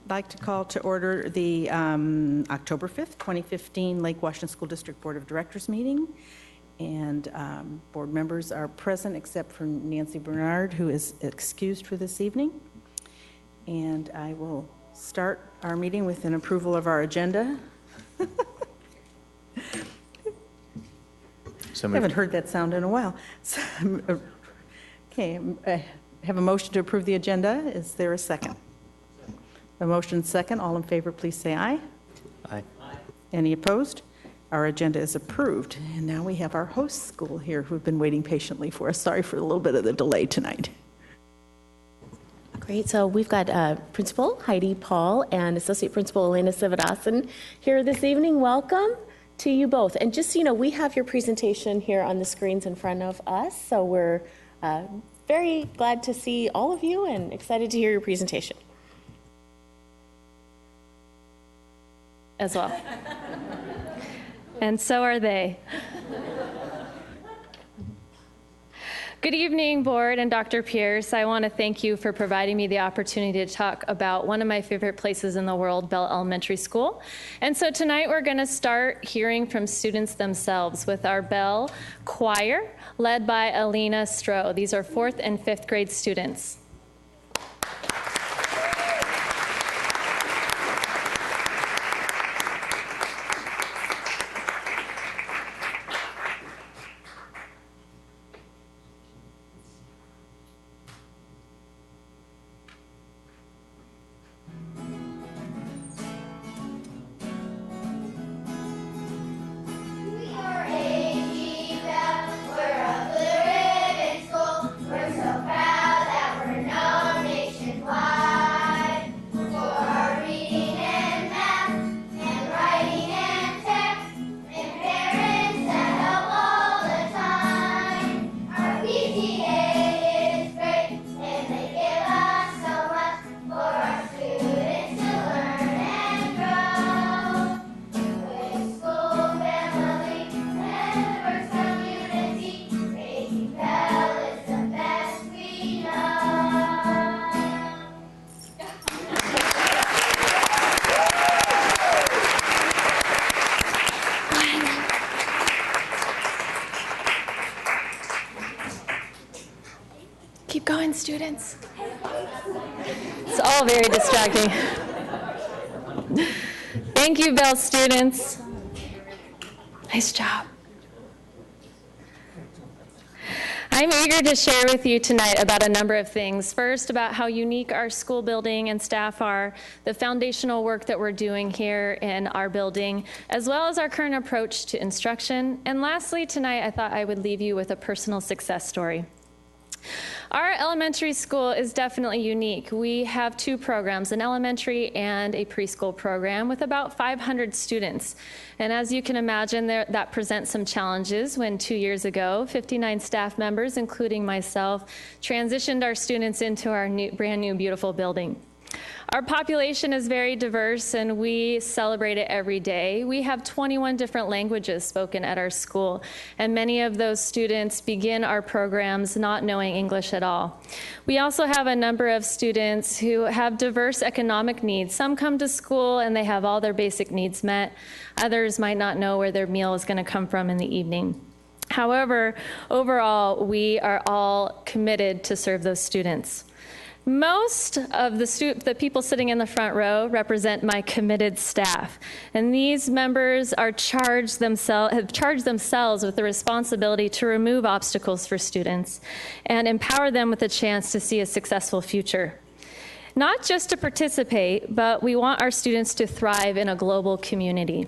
like to call to order the October 5th, 2015 Lake Washington School District Board of Directors meeting. And board members are present except for Nancy Bernard, who is excused for this evening. And I will start our meeting with an approval of our agenda. I haven't heard that sound in a while. So, okay, I have a motion to approve the agenda. Is there a second? A motion second. All in favor, please say aye. Aye. Any opposed? Our agenda is approved. And now we have our host school here who've been waiting patiently for us. Sorry for a little bit of the delay tonight. Great. So we've got Principal Heidi Paul and Associate Principal Elena Sivadasan here this evening. Welcome to you both. And just so you know, we have your presentation here on the screens in front of us. So we're very glad to see all of you and excited to hear your presentation as well. And so are they. Good evening, board and Dr. Pierce. I want to thank you for providing me the opportunity to talk about one of my favorite places in the world, Bell Elementary School. And so tonight we're going to start hearing from students themselves with our Bell Choir, led by Alina Stroh. These are 4th and 5th grade students. Keep going, students. It's all very distracting. Thank you, Bell students. Nice job. I'm eager to share with you tonight about a number of things. First, about how unique our school building and staff are, the foundational work that we're doing here in our building, as well as our current approach to instruction. And lastly, tonight, I thought I would leave you with a personal success story. Our elementary school is definitely unique. We have 2 programs, an elementary and a preschool program with about 500 students. And as you can imagine, that presents some challenges when 2 years ago, 59 staff members, including myself, transitioned our students into our brand new beautiful building. Our population is very diverse, and we celebrate it every day. We have 21 different languages spoken at our school, and many of those students begin our programs not knowing English at all. We also have a number of students who have diverse economic needs. Some come to school and they have all their basic needs met. Others might not know where their meal is going to come from in the evening. However, overall, we are all committed to serve those students. Most of the people sitting in the front row represent my committed staff, and these members have charged themselves with the responsibility to remove obstacles for students and empower them with a chance to see a successful future. Not just to participate, but we want our students to thrive in a global community.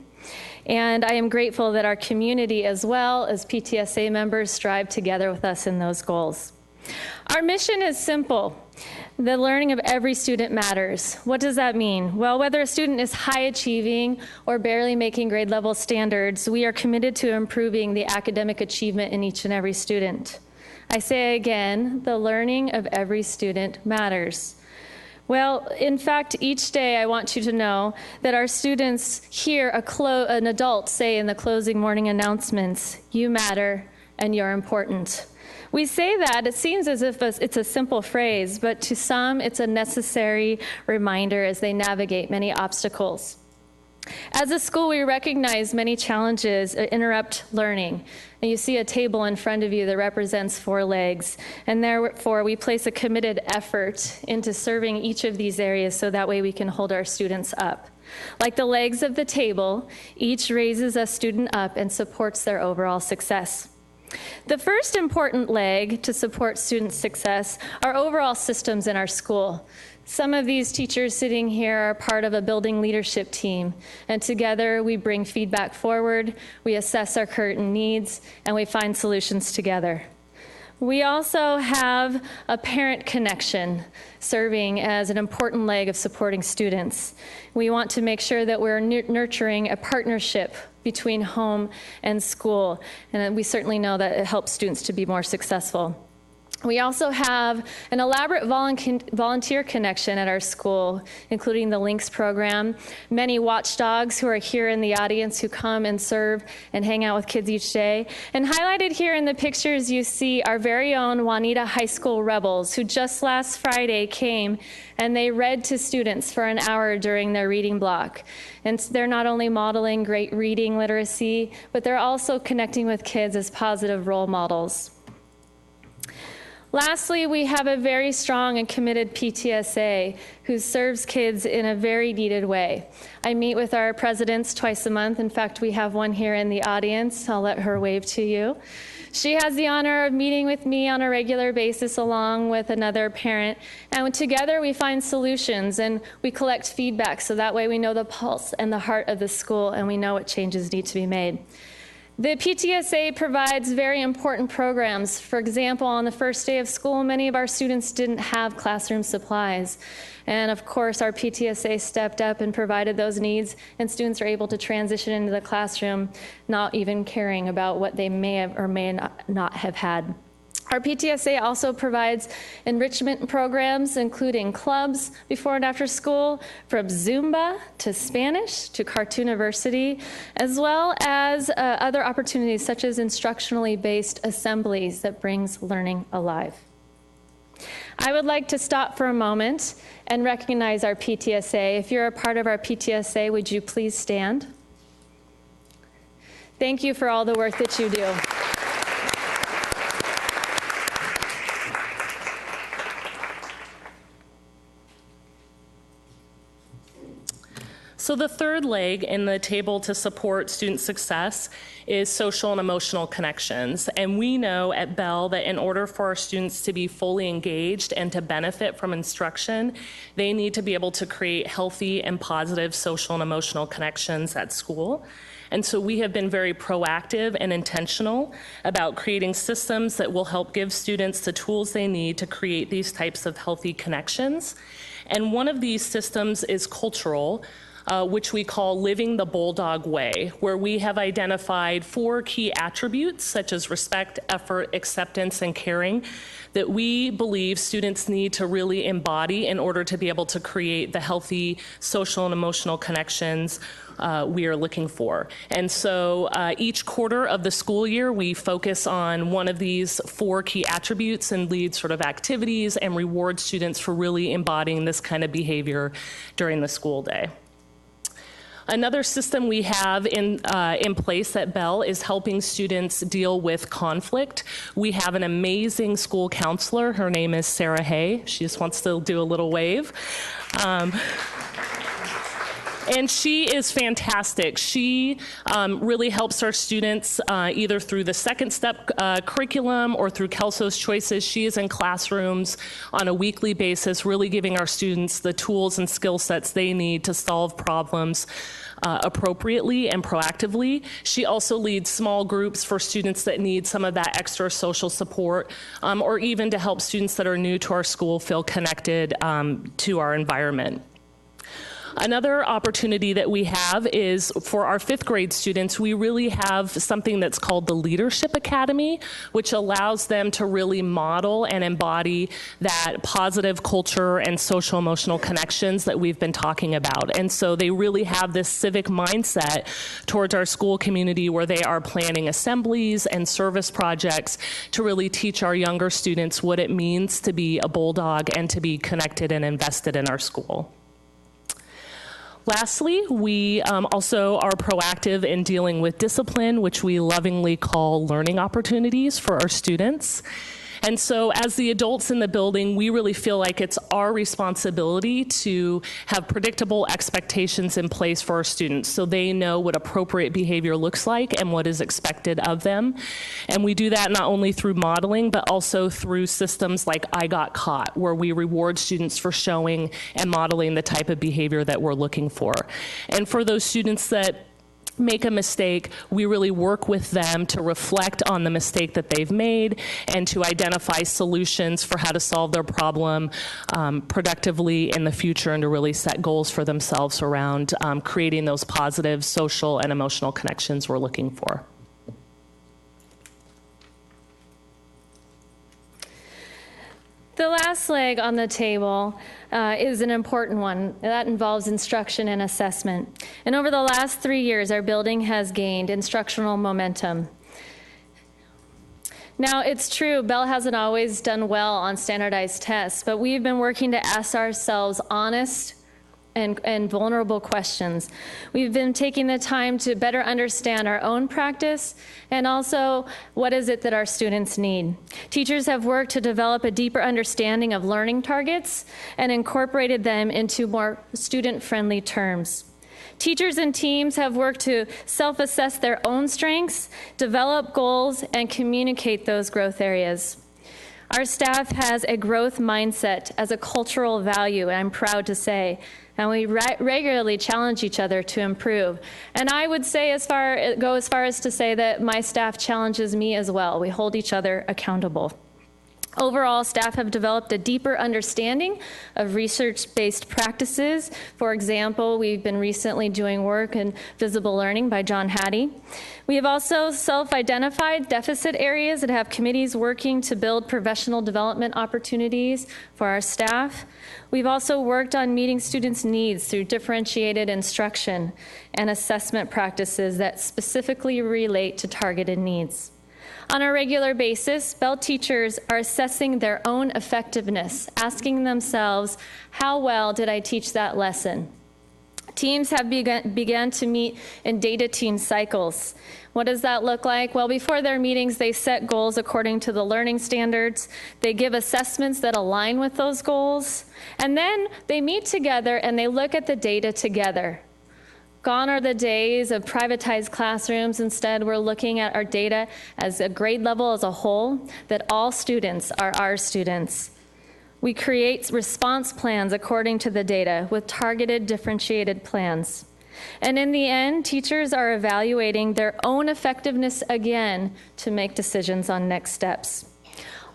And I am grateful that our community, as well as PTSA members, strive together with us in those goals. Our mission is simple. The learning of every student matters. What does that mean? Well, whether a student is high achieving or barely making grade level standards, we are committed to improving the academic achievement in each and every student. I say again, the learning of every student matters. Well, in fact, each day I want you to know that our students hear an adult say in the closing morning announcements, "You matter and you're important." We say that, it seems as if it's a simple phrase, but to some, it's a necessary reminder as they navigate many obstacles. As a school, we recognize many challenges interrupt learning. And you see a table in front of you that represents 4 legs. And therefore, we place a committed effort into serving each of these areas so that way we can hold our students up. Like the legs of the table, each raises a student up and supports their overall success. The first important leg to support student success are overall systems in our school. Some of these teachers sitting here are part of a building leadership team, and together we bring feedback forward, we assess our current needs, and we find solutions together. We also have a parent connection serving as an important leg of supporting students. We want to make sure that we're nurturing a partnership between home and school, and we certainly know that it helps students to be more successful. We also have an elaborate volunteer connection at our school, including the LINKS program, many watchdogs who are here in the audience who come and serve and hang out with kids each day. And highlighted here in the pictures you see our very own Juanita High School Rebels, who just last Friday came and they read to students for an hour during their reading block. And they're not only modeling great reading literacy, but they're also connecting with kids as positive role models. Lastly, we have a very strong and committed PTSA who serves kids in a very needed way. I meet with our presidents twice a month. In fact, we have one here in the audience. I'll let her wave to you. She has the honor of meeting with me on a regular basis along with another parent. And together we find solutions and we collect feedback so that way we know the pulse and the heart of the school and we know what changes need to be made. The PTSA provides very important programs. For example, on the first day of school, many of our students didn't have classroom supplies. And of course, our PTSA stepped up and provided those needs, and students are able to transition into the classroom, not even caring about what they may have or may not have had. Our PTSA also provides enrichment programs, including clubs before and after school, from Zumba to Spanish to Cartooniversity, as well as other opportunities such as instructionally based assemblies that brings learning alive. I would like to stop for a moment and recognize our PTSA. If you're a part of our PTSA, would you please stand? Thank you for all the work that you do. So the third leg in the table to support student success is social and emotional connections. And we know at Bell that in order for our students to be fully engaged and to benefit from instruction, they need to be able to create healthy and positive social and emotional connections at school. And so we have been very proactive and intentional about creating systems that will help give students the tools they need to create these types of healthy connections. And one of these systems is cultural, which we call Living the Bulldog Way, where we have identified 4 key attributes such as respect, effort, acceptance, and caring that we believe students need to really embody in order to be able to create the healthy social and emotional connections we are looking for. And so each quarter of the school year, we focus on one of these 4 key attributes and lead sort of activities and reward students for really embodying this kind of behavior during the school day. Another system we have in place at Bell is helping students deal with conflict. We have an amazing school counselor. Her name is Sarah Hay. She just wants to do a little wave. And she is fantastic. She really helps our students either through the Second Step curriculum or through Kelso's Choices. She is in classrooms on a weekly basis, really giving our students the tools and skill sets they need to solve problems appropriately and proactively. She also leads small groups for students that need some of that extra social support, or even to help students that are new to our school feel connected to our environment. Another opportunity that we have is for our 5th grade students, we really have something that's called the Leadership Academy, which allows them to really model and embody that positive culture and social emotional connections that we've been talking about. And so they really have this civic mindset towards our school community where they are planning assemblies and service projects to really teach our younger students what it means to be a bulldog and to be connected and invested in our school. Lastly, we also are proactive in dealing with discipline, which we lovingly call learning opportunities for our students. And so as the adults in the building, we really feel like it's our responsibility to have predictable expectations in place for our students so they know what appropriate behavior looks like and what is expected of them. And we do that not only through modeling, but also through systems like I Got Caught, where we reward students for showing and modeling the type of behavior that we're looking for. And for those students that make a mistake, we really work with them to reflect on the mistake that they've made and to identify solutions for how to solve their problem productively in the future and to really set goals for themselves around creating those positive social and emotional connections we're looking for. The last leg on the table is an important one. That involves instruction and assessment. And over the last 3 years, our building has gained instructional momentum. Now, it's true, Bell hasn't always done well on standardized tests, but we've been working to ask ourselves honest and vulnerable questions. We've been taking the time to better understand our own practice and also what is it that our students need. Teachers have worked to develop a deeper understanding of learning targets and incorporated them into more student-friendly terms. Teachers and teams have worked to self-assess their own strengths, develop goals, and communicate those growth areas. Our staff has a growth mindset as a cultural value, I'm proud to say, and we regularly challenge each other to improve. And I would say go as far as to say that my staff challenges me as well. We hold each other accountable. Overall, staff have developed a deeper understanding of research-based practices. For example, we've been recently doing work in visible learning by John Hattie. We have also self-identified deficit areas that have committees working to build professional development opportunities for our staff. We've also worked on meeting students' needs through differentiated instruction and assessment practices that specifically relate to targeted needs. On a regular basis, Bell teachers are assessing their own effectiveness, asking themselves, how well did I teach that lesson? Teams have begun to meet in data team cycles. What does that look like? Well, before their meetings, they set goals according to the learning standards. They give assessments that align with those goals. And then they meet together and they look at the data together. Gone are the days of privatized classrooms. Instead, we're looking at our data as a grade level as a whole, that all students are our students. We create response plans according to the data with targeted, differentiated plans. And in the end, teachers are evaluating their own effectiveness again to make decisions on next steps.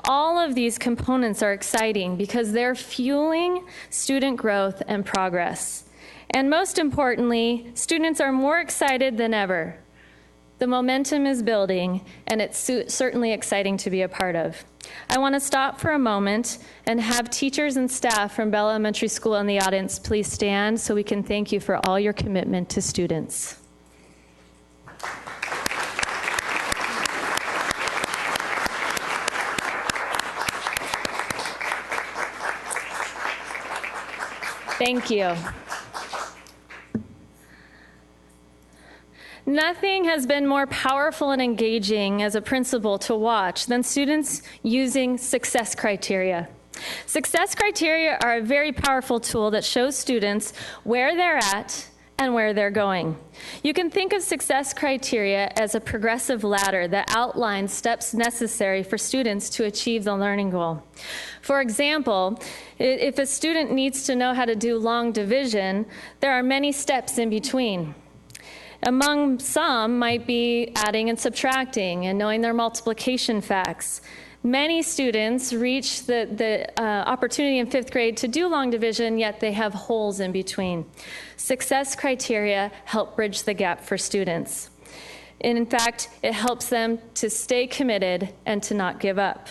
All of these components are exciting because they're fueling student growth and progress. And most importantly, students are more excited than ever. The momentum is building, and it's certainly exciting to be a part of. I want to stop for a moment and have teachers and staff from Bell Elementary School in the audience please stand so we can thank you for all your commitment to students. Thank you. Nothing has been more powerful and engaging as a principal to watch than students using success criteria. Success criteria are a very powerful tool that shows students where they're at and where they're going. You can think of success criteria as a progressive ladder that outlines steps necessary for students to achieve the learning goal. For example, if a student needs to know how to do long division, there are many steps in between. Among some might be adding and subtracting and knowing their multiplication facts. Many students reach the opportunity in 5th grade to do long division, yet they have holes in between. Success criteria help bridge the gap for students. And in fact, it helps them to stay committed and to not give up.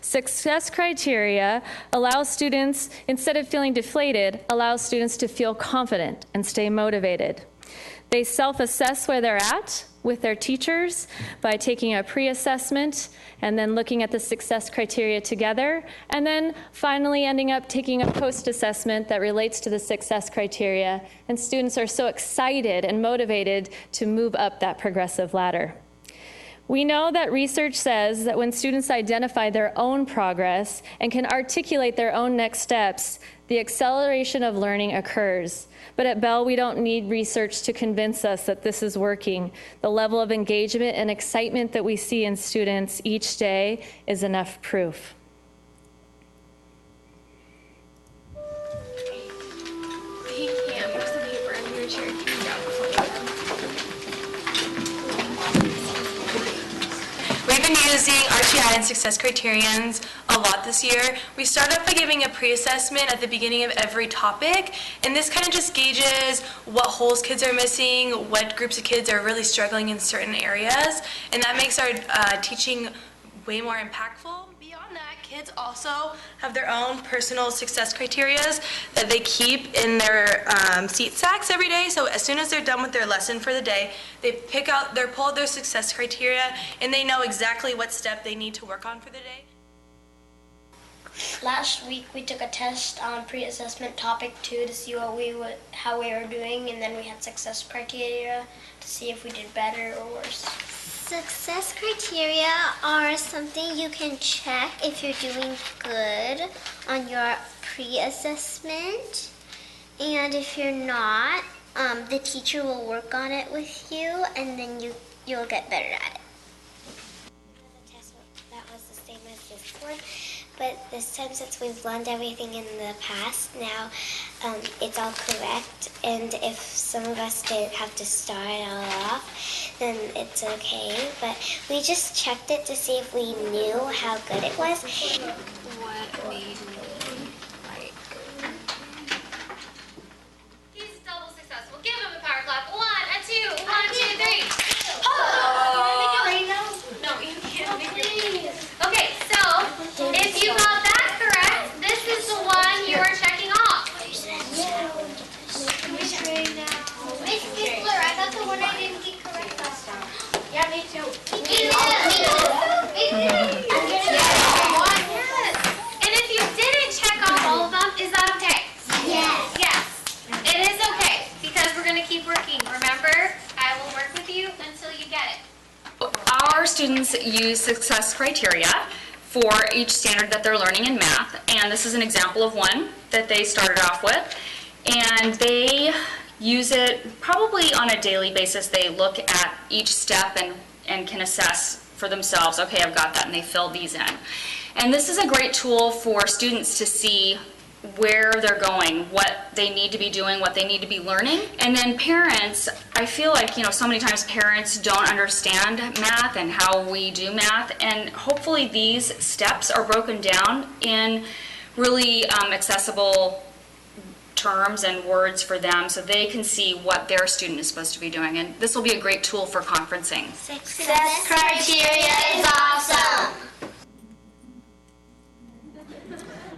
Success criteria allows students, instead of feeling deflated, allows students to feel confident and stay motivated. They self-assess where they're at with their teachers by taking a pre-assessment and then looking at the success criteria together, and then finally ending up taking a post-assessment that relates to the success criteria. And students are so excited and motivated to move up that progressive ladder. We know that research says that when students identify their own progress and can articulate their own next steps, the acceleration of learning occurs. But at Bell, we don't need research to convince us that this is working. The level of engagement and excitement that we see in students each day is enough proof. We've been using RTI and success criterions a lot this year. We start off by giving a pre-assessment at the beginning of every topic, and this kind of just gauges what holes kids are missing, what groups of kids are really struggling in certain areas, and that makes our teaching way more impactful. Beyond that, kids also have their own personal success criteria that they keep in their seat sacks every day. So as soon as they're done with their lesson for the day, they pull out their success criteria, and they know exactly what step they need to work on for the day. Last week we took a test on pre-assessment topic 2 to see how we were doing, and then we had success criteria to see if we did better or worse. Success criteria are something you can check if you're doing good on your pre-assessment, and if you're not, the teacher will work on it with you, and then you'll get better at it. The test that was the same as this one, but this time, since we've learned everything in the past, now it's all correct, and if some of us didn't have to start it all off, then it's okay. But we just checked it to see if we knew how good it was. What made me like... He's double successful. Give him a power clap. 1, 2, 1, 2, 3. Oh! No, you can't make it. Okay, so if you got that correct, this is the one you are checking off. Miss Fitzler, I got the one I didn't get correct last time. Yeah, me too. Me too. And if you didn't check off all of them, is that okay? Yes. Yes. It is okay, because we're going to keep working. Remember, I will work with you until you get it. Our students use success criteria for each standard that they're learning in math, and this is an example of one that they started off with, and they use it probably on a daily basis. They look at each step and can assess for themselves, okay, I've got that, and they fill these in. And this is a great tool for students to see where they're going, what they need to be doing, what they need to be learning. And then parents, I feel like, so many times parents don't understand math and how we do math, and hopefully these steps are broken down in really accessible terms and words for them so they can see what their student is supposed to be doing. And this will be a great tool for conferencing. Success criteria is awesome.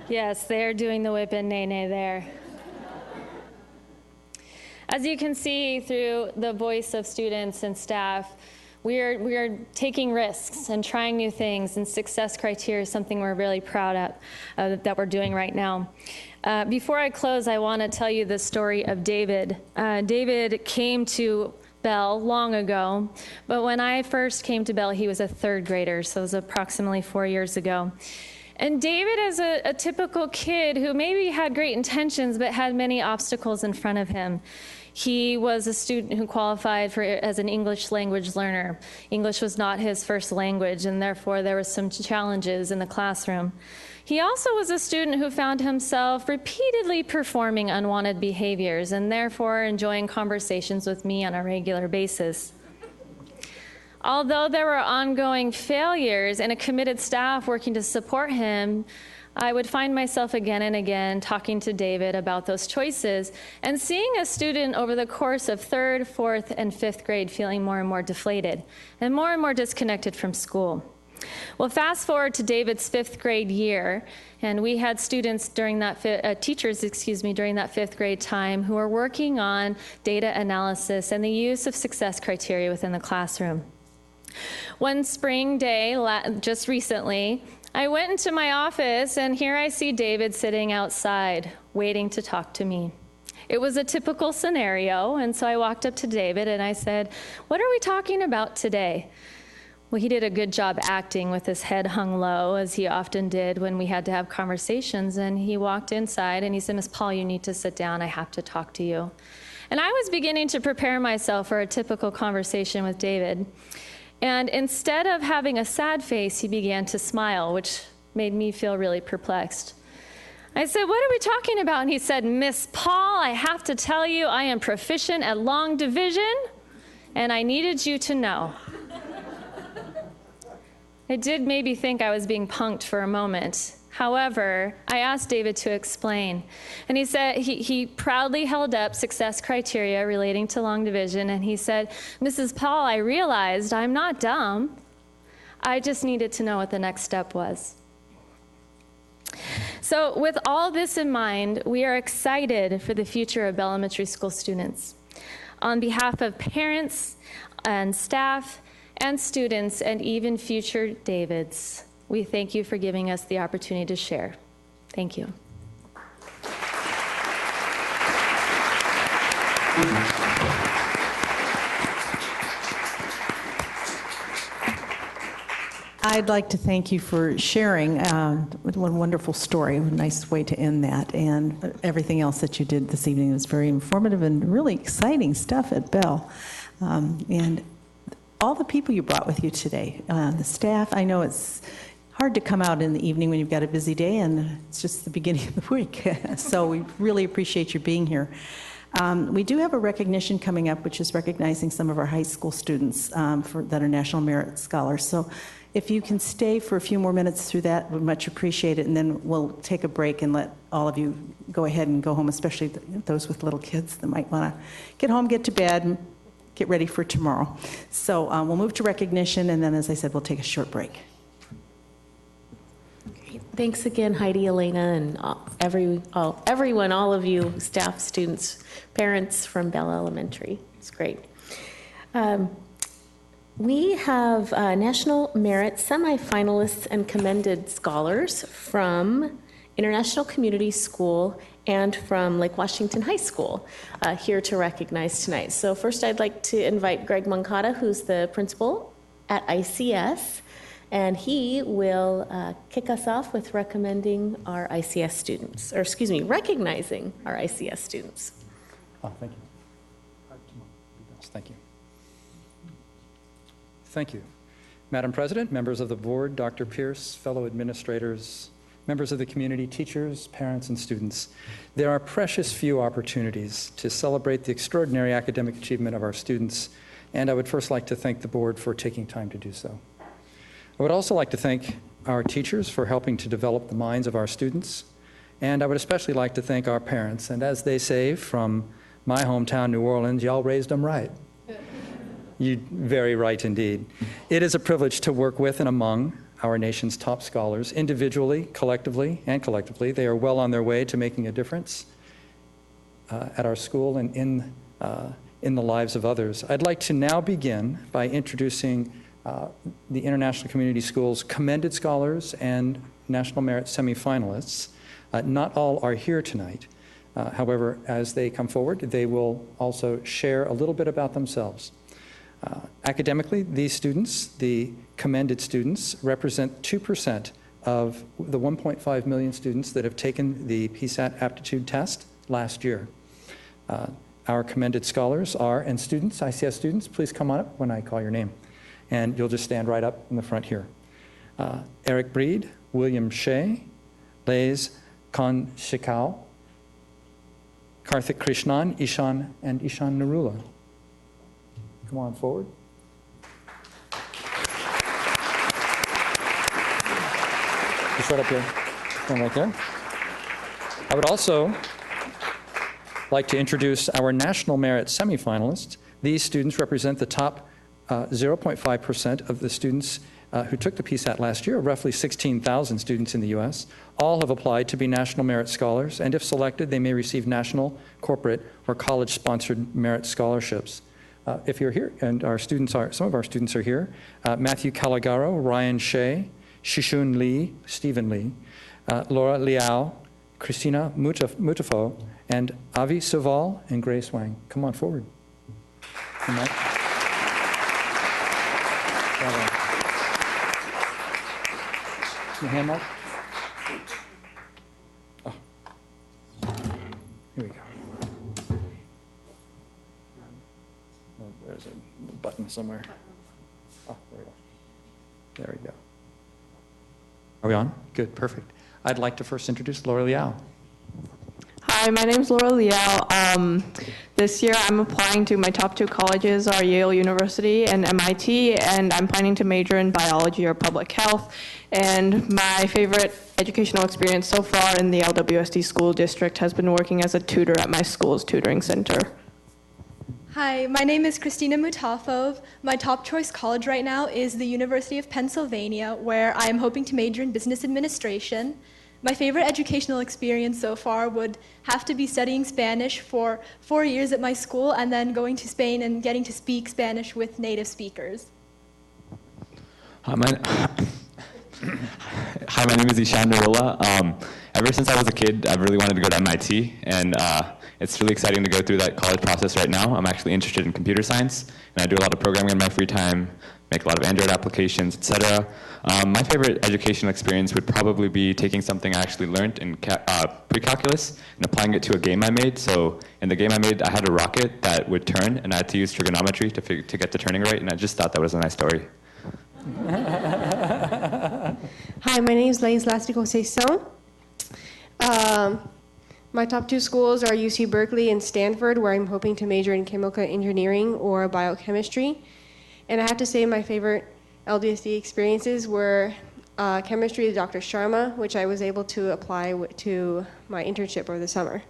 Yes, they're doing the whip and nay-nay there. As you can see through the voice of students and staff, we are taking risks and trying new things, and success criteria is something we're really proud of that we're doing right now. Before I close, I want to tell you the story of David. David came to Bell long ago, but when I first came to Bell, he was a 3rd grader, so it was approximately 4 years ago. And David is a typical kid who maybe had great intentions but had many obstacles in front of him. He was a student who qualified as an English language learner. English was not his first language, and therefore there were some challenges in the classroom. He also was a student who found himself repeatedly performing unwanted behaviors and therefore enjoying conversations with me on a regular basis. Although there were ongoing failures and a committed staff working to support him, I would find myself again and again talking to David about those choices and seeing a student over the course of 3rd, 4th, and 5th grade feeling more and more deflated and more disconnected from school. Well, fast forward to David's 5th grade year, and we had students during that, teachers during that 5th grade time who were working on data analysis and the use of success criteria within the classroom. One spring day, just recently, I went into my office, and here I see David sitting outside, waiting to talk to me. It was a typical scenario, and so I walked up to David and I said, "What are we talking about today?" Well, he did a good job acting with his head hung low, as he often did when we had to have conversations, and he walked inside and he said, "Miss Paul, you need to sit down. I have to talk to you." And I was beginning to prepare myself for a typical conversation with David. And instead of having a sad face, he began to smile, which made me feel really perplexed. I said, "What are we talking about?" And he said, "Miss Paul, I have to tell you, I am proficient at long division, and I needed you to know." It did maybe think I was being punked for a moment. However, I asked David to explain. And he said, he proudly held up success criteria relating to long division, and he said, "Mrs. Paul, I realized I'm not dumb. I just needed to know what the next step was." So with all this in mind, we are excited for the future of Bell Elementary School students. On behalf of parents and staff and students and even future Davids, we thank you for giving us the opportunity to share. Thank you. I'd like to thank you for sharing. What a wonderful story. A nice way to end that. And everything else that you did this evening was very informative and really exciting stuff at Bell. And all the people you brought with you today, the staff. I know it's hard to come out in the evening when you've got a busy day, and it's just the beginning of the week. So we really appreciate you being here. We do have a recognition coming up, which is recognizing some of our high school students that are National Merit Scholars. So if you can stay for a few more minutes through that, we'd much appreciate it, and then we'll take a break and let all of you go ahead and go home, especially those with little kids that might want to get home, get to bed, and get ready for tomorrow. So we'll move to recognition, and then, as I said, we'll take a short break. Thanks again, Heidi, Elena, and everyone, all of you, staff, students, parents from Bell Elementary. It's great. We have National Merit semifinalists and commended scholars from International Community School and from Lake Washington High School here to recognize tonight. So first I'd like to invite Greg Moncada, who's the principal at ICS, and he will kick us off with recommending our ICS students, or excuse me, recognizing our ICS students. Oh, thank you. Thank you. Thank you. Madam President, members of the board, Dr. Pierce, fellow administrators, members of the community, teachers, parents, and students, there are precious few opportunities to celebrate the extraordinary academic achievement of our students, and I would first like to thank the board for taking time to do so. I would also like to thank our teachers for helping to develop the minds of our students, and I would especially like to thank our parents, and as they say from my hometown, New Orleans, y'all raised them right. You very right indeed. It is a privilege to work with and among our nation's top scholars, individually, collectively, and collectively. They are well on their way to making a difference at our school and in the lives of others. I'd like to now begin by introducing the International Community Schools commended scholars and National Merit semifinalists. Not all are here tonight. However, as they come forward, they will also share a little bit about themselves. Academically, these students, the commended students, represent 2% of the 1.5 million students that have taken the PSAT aptitude test last year. Our commended scholars are, and students, ICS students, please come on up when I call your name. And you'll just stand right up in the front here. Eric Breed, William Shea, Lays Konshikau, Karthik Krishnan, Ishan, and Ishan Narula. Come on forward. Just right up here. One right there. I would also like to introduce our National Merit semifinalists. These students represent the top 0.5% of the students who took the PSAT last year, roughly 16,000 students in the U.S. All have applied to be National Merit Scholars, and if selected, they may receive national, corporate, or college-sponsored merit scholarships. If you're here, and some of our students are here, Matthew Calagaro, Ryan Shea, Shishun Lee, Stephen Lee, Laura Liao, Christina Mutafo, and Avi Saval and Grace Wang. Come on forward. And Mike. Bravo. Your hand, Mark? Oh. Here we go. Oh, there's a button somewhere. Oh, there we go. There we go. Are we on? Good, perfect. I'd like to first introduce Laura Liao. Hi, my name is Laura Liao. This year I'm applying to my top 2 colleges are Yale University and MIT, and I'm planning to major in biology or public health. And my favorite educational experience so far in the LWSD school district has been working as a tutor at my school's tutoring center. Hi, my name is Christina Mutafov. My top choice college right now is the University of Pennsylvania, where I am hoping to major in business administration. My favorite educational experience so far would have to be studying Spanish for 4 years at my school and then going to Spain and getting to speak Spanish with native speakers. Hi, my name is Ishan Narula. Ever since I was a kid, I've really wanted to go to MIT, and it's really exciting to go through that college process right now. I'm actually interested in computer science, and I do a lot of programming in my free time, make a lot of Android applications, etc. My favorite educational experience would probably be taking something I actually learned in pre-calculus and applying it to a game I made. So in the game I made, I had a rocket that would turn, and I had to use trigonometry to get the turning right, and I just thought that was a nice story. Hi, my name is Laís Lástico Seisão. My top 2 schools are UC Berkeley and Stanford, where I'm hoping to major in chemical engineering or biochemistry. And I have to say my favorite LDSD experiences were chemistry with Dr. Sharma, which I was able to apply to my internship over the summer.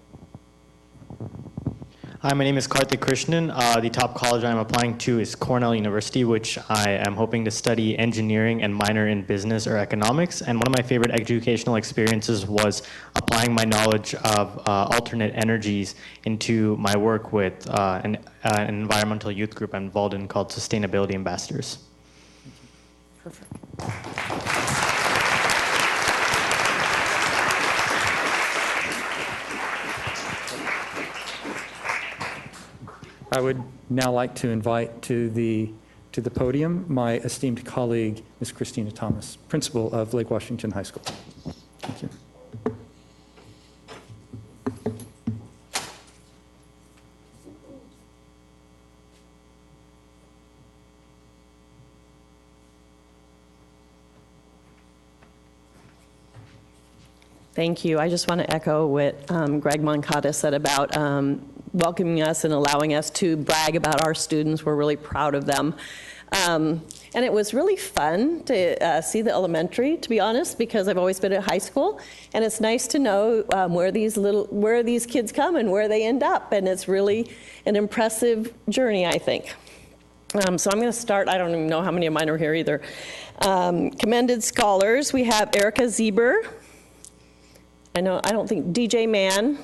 Hi, my name is Karthik Krishnan. The top college I'm applying to is Cornell University, which I am hoping to study engineering and minor in business or economics. And one of my favorite educational experiences was applying my knowledge of alternate energies into my work with an environmental youth group I'm involved in called Sustainability Ambassadors. Perfect. I would now like to invite to the podium my esteemed colleague, Ms. Christina Thomas, principal of Lake Washington High School. Thank you. Thank you. I just want to echo what Greg Moncada said about welcoming us and allowing us to brag about our students. We're really proud of them. And it was really fun to see the elementary, to be honest, because I've always been at high school. And it's nice to know where these kids come and where they end up. And it's really an impressive journey, I think. So I'm going to start. I don't even know how many of mine are here either. Commended scholars, we have Erica Zieber. I don't think DJ Mann,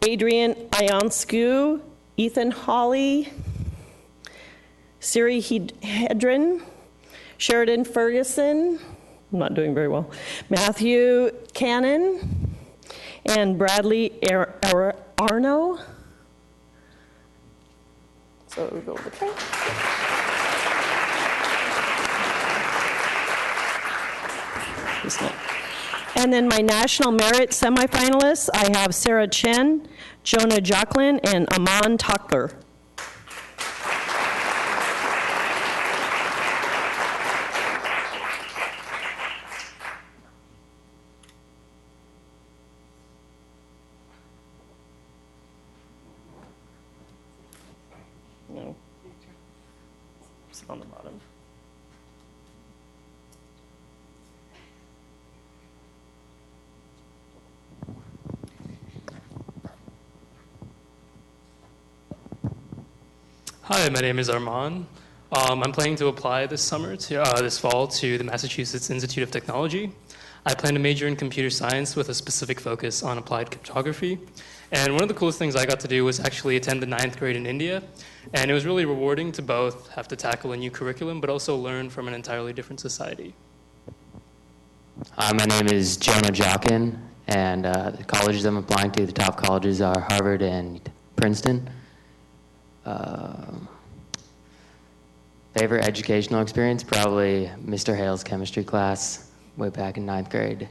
Adrian Ionscu, Ethan Hawley, Siri Hedren, Sheridan Ferguson, I'm not doing very well, Matthew Cannon, and Bradley Arno. So we'll go with that. And then my National Merit semifinalists, I have Sarah Chen, Jonah Jacqueline, and Aman Takler. No. It's on the bottom. Hi, my name is Armand. I'm planning to apply this fall to the Massachusetts Institute of Technology. I plan to major in computer science with a specific focus on applied cryptography. And one of the coolest things I got to do was actually attend the 9th grade in India. And it was really rewarding to both have to tackle a new curriculum, but also learn from an entirely different society. My name is Jonah Jockin, and the colleges I'm applying to, the top colleges are Harvard and Princeton. Favorite educational experience? Probably Mr. Hale's chemistry class way back in 9th grade.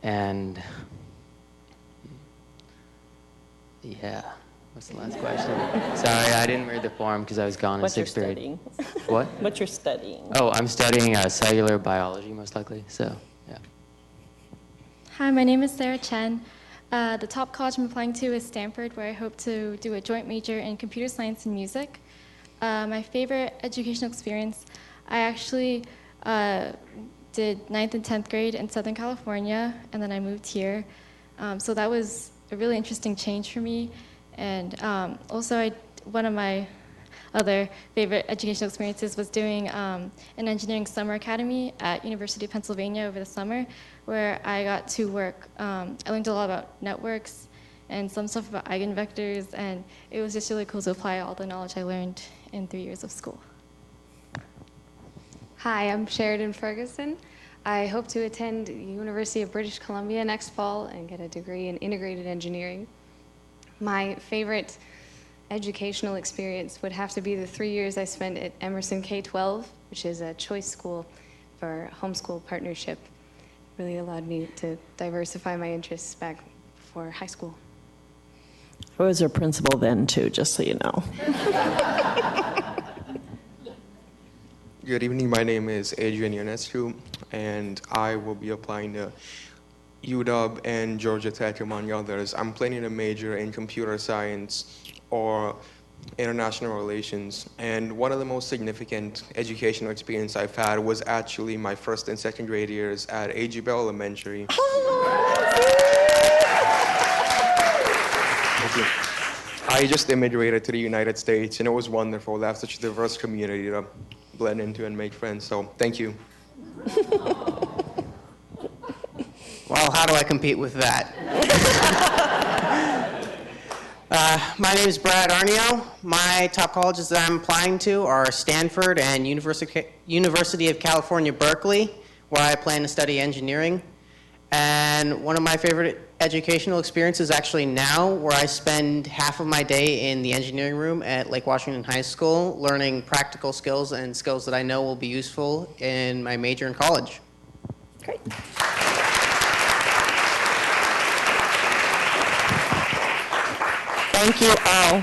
And yeah, what's the last question? Sorry, I didn't read the form because I was gone in 6th grade. Studying? What? What you're studying? Oh, I'm studying cellular biology most likely, so yeah. Hi, my name is Sarah Chen. The top college I'm applying to is Stanford, where I hope to do a joint major in computer science and music. My favorite educational experience, I actually did 9th and 10th grade in Southern California, and then I moved here. So that was a really interesting change for me. And also, one of my other favorite educational experiences was doing an engineering summer academy at University of Pennsylvania over the summer, where I got to work. I learned a lot about networks and some stuff about eigenvectors, and it was just really cool to apply all the knowledge I learned in 3 years of school. Hi, I'm Sheridan Ferguson. I hope to attend the University of British Columbia next fall and get a degree in integrated engineering. My favorite educational experience would have to be the 3 years I spent at Emerson K-12, which is a choice school for homeschool partnership. It really allowed me to diversify my interests back before high school. I was her principal then, too, just so you know. Good evening. My name is Adrian Ionescu, and I will be applying to UW and Georgia Tech, among others. I'm planning to major in computer science or international relations. And one of the most significant educational experience I've had was actually my first and second grade years at A.G. Bell Elementary. I just immigrated to the United States, and it was wonderful to have such a diverse community to blend into and make friends. So thank you. Well, how do I compete with that? My name is Brad Arnio. My top colleges that I'm applying to are Stanford and University of California, Berkeley, where I plan to study engineering. And one of my favorite educational experiences actually now, where I spend half of my day in the engineering room at Lake Washington High School, learning practical skills and skills that I know will be useful in my major in college. Great. Thank you all.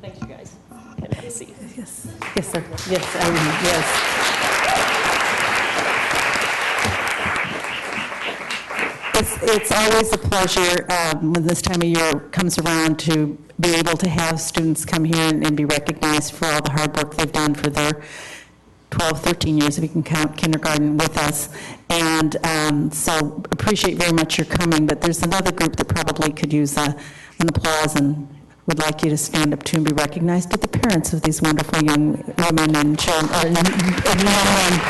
Thanks, you guys. Can I have a seat? Yes, yes, sir. Yes, yes. It's always a pleasure when this time of year comes around to be able to have students come here and be recognized for all the hard work they've done for their 12, 13 years, if you can count kindergarten, with us. And so appreciate very much your coming, but there's another group that probably could use an applause and would like you to stand up to and be recognized, but the parents of these wonderful young women and children, young men.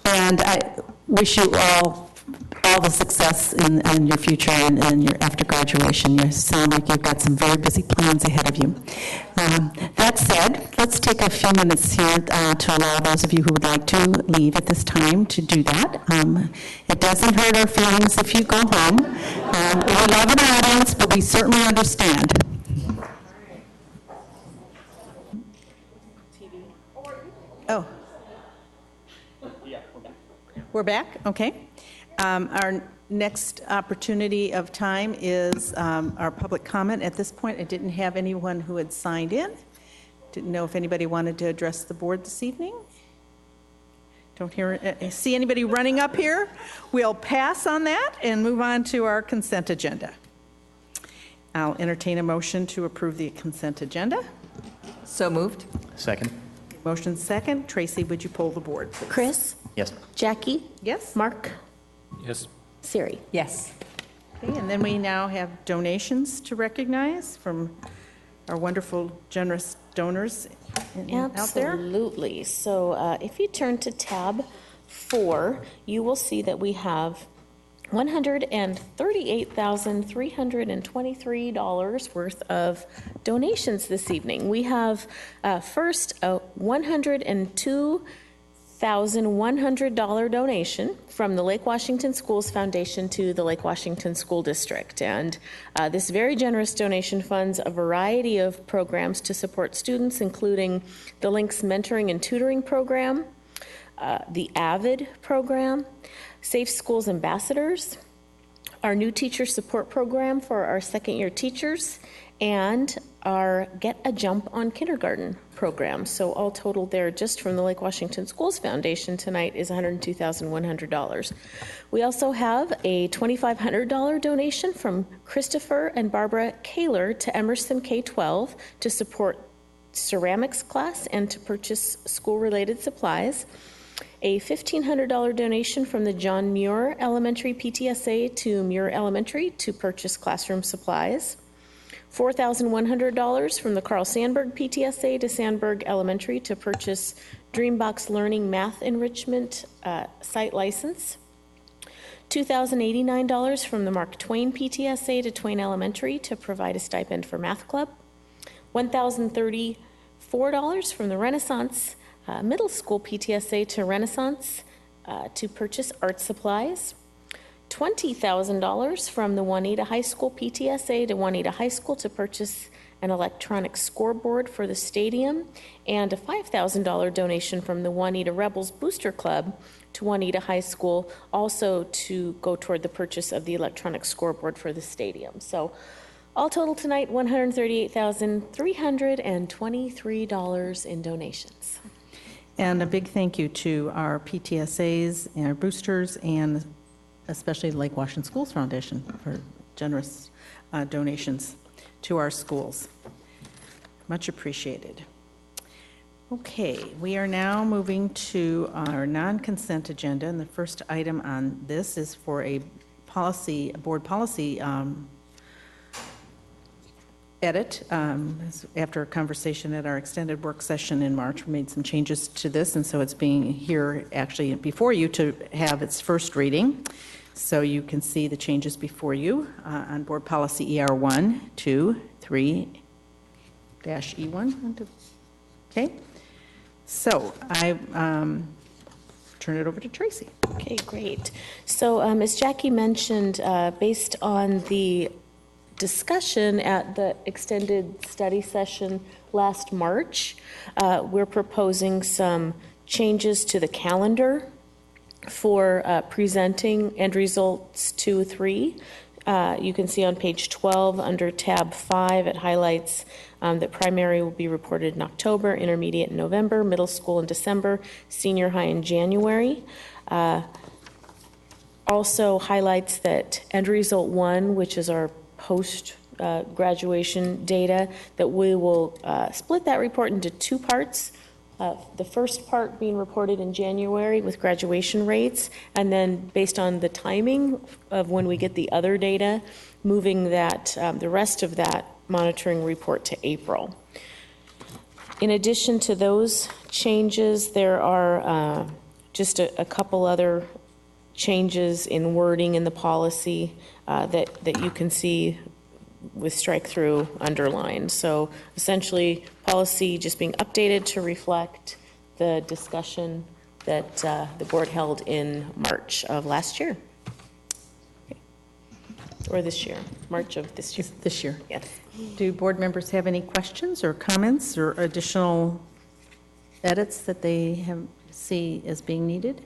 And I wish you all the success in your future and your after graduation. You sound like you've got some very busy plans ahead of you. That said, let's take a few minutes here to allow those of you who would like to leave at this time to do that. It doesn't hurt our feelings if you go home. We love an audience, but we certainly understand. Oh. We're back? Okay. Our next opportunity of time is our public comment. At this point, I didn't have anyone who had signed in. Didn't know if anybody wanted to address the board this evening. Don't see anybody running up here. We'll pass on that and move on to our consent agenda. I'll entertain a motion to approve the consent agenda. So moved. Second. Motion second. Tracy, would you poll the board, please? Chris? Yes. Jackie? Yes. Mark? Yes. Siri? Yes. Okay, and then we now have donations to recognize from our wonderful, generous donors out there. Absolutely. So if you turn to tab 4, you will see that we have $138,323 worth of donations this evening. We have first a $102,100 donation from the Lake Washington Schools Foundation to the Lake Washington School District. And this very generous donation funds a variety of programs to support students, including the Links Mentoring and Tutoring Program, the AVID program, Safe Schools Ambassadors, our new teacher support program for our second-year teachers, and our Get a Jump on Kindergarten program. So all total there, just from the Lake Washington Schools Foundation tonight, is $102,100. We also have a $2,500 donation from Christopher and Barbara Kaler to Emerson K-12 to support ceramics class and to purchase school-related supplies. A $1,500 donation from the John Muir Elementary PTSA to Muir Elementary to purchase classroom supplies. $4,100 from the Carl Sandburg PTSA to Sandburg Elementary to purchase Dreambox Learning Math Enrichment site license. $2,089 from the Mark Twain PTSA to Twain Elementary to provide a stipend for math club. $1,034 from the Renaissance Middle School PTSA to Renaissance to purchase art supplies. $20,000 from the Juanita High School PTSA to Juanita High School to purchase an electronic scoreboard for the stadium, and a $5,000 donation from the Juanita Rebels Booster Club to Juanita High School, also to go toward the purchase of the electronic scoreboard for the stadium. So all total tonight, $138,323 in donations. And a big thank you to our PTSAs and our boosters, and especially Lake Washington Schools Foundation for generous donations to our schools. Much appreciated. Okay, we are now moving to our non-consent agenda, and the first item on this is for a board policy edit. After a conversation at our extended work session in March, we made some changes to this, and so it's being here actually before you to have its first reading. So you can see the changes before you on board policy ER 1, 2, 3-E1. Okay, so I turn it over to Tracy. Okay, great. So as Jackie mentioned, based on the discussion at the extended study session last March, we're proposing some changes to the calendar for presenting end results 2, 3. You can see on page 12 under tab 5, it highlights that primary will be reported in October, intermediate in November, middle school in December, senior high in January. Also highlights that end result 1, which is our post-graduation data, that we will split that report into 2 parts. The first part being reported in January with graduation rates, and then based on the timing of when we get the other data, moving that the rest of that monitoring report to April. In addition to those changes, there are just a couple other changes in wording in the policy that you can see with strike through underlined. So essentially, policy just being updated to reflect the discussion that the board held in March of last year. Okay. Or this year, March of this year. This year. Yes. Do board members have any questions or comments or additional edits that they see as being needed?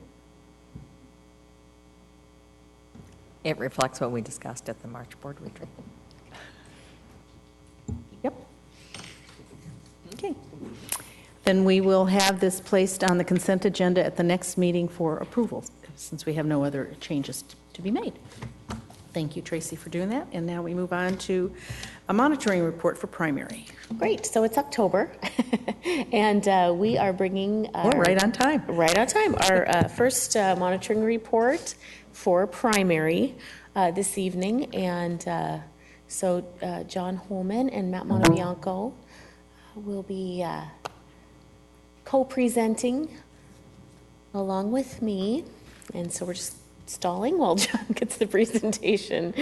It reflects what we discussed at the March board retreat. Yep. Okay. Then we will have this placed on the consent agenda at the next meeting for approval, since we have no other changes to be made. Thank you, Tracy, for doing that. And now we move on to a monitoring report for primary. Great, so it's October, and we are bringing... We're right on time. Right on time. Our first monitoring report for primary this evening, and so John Holman and Matt Monabianco will be co-presenting along with me, and so we're just stalling while John gets the presentation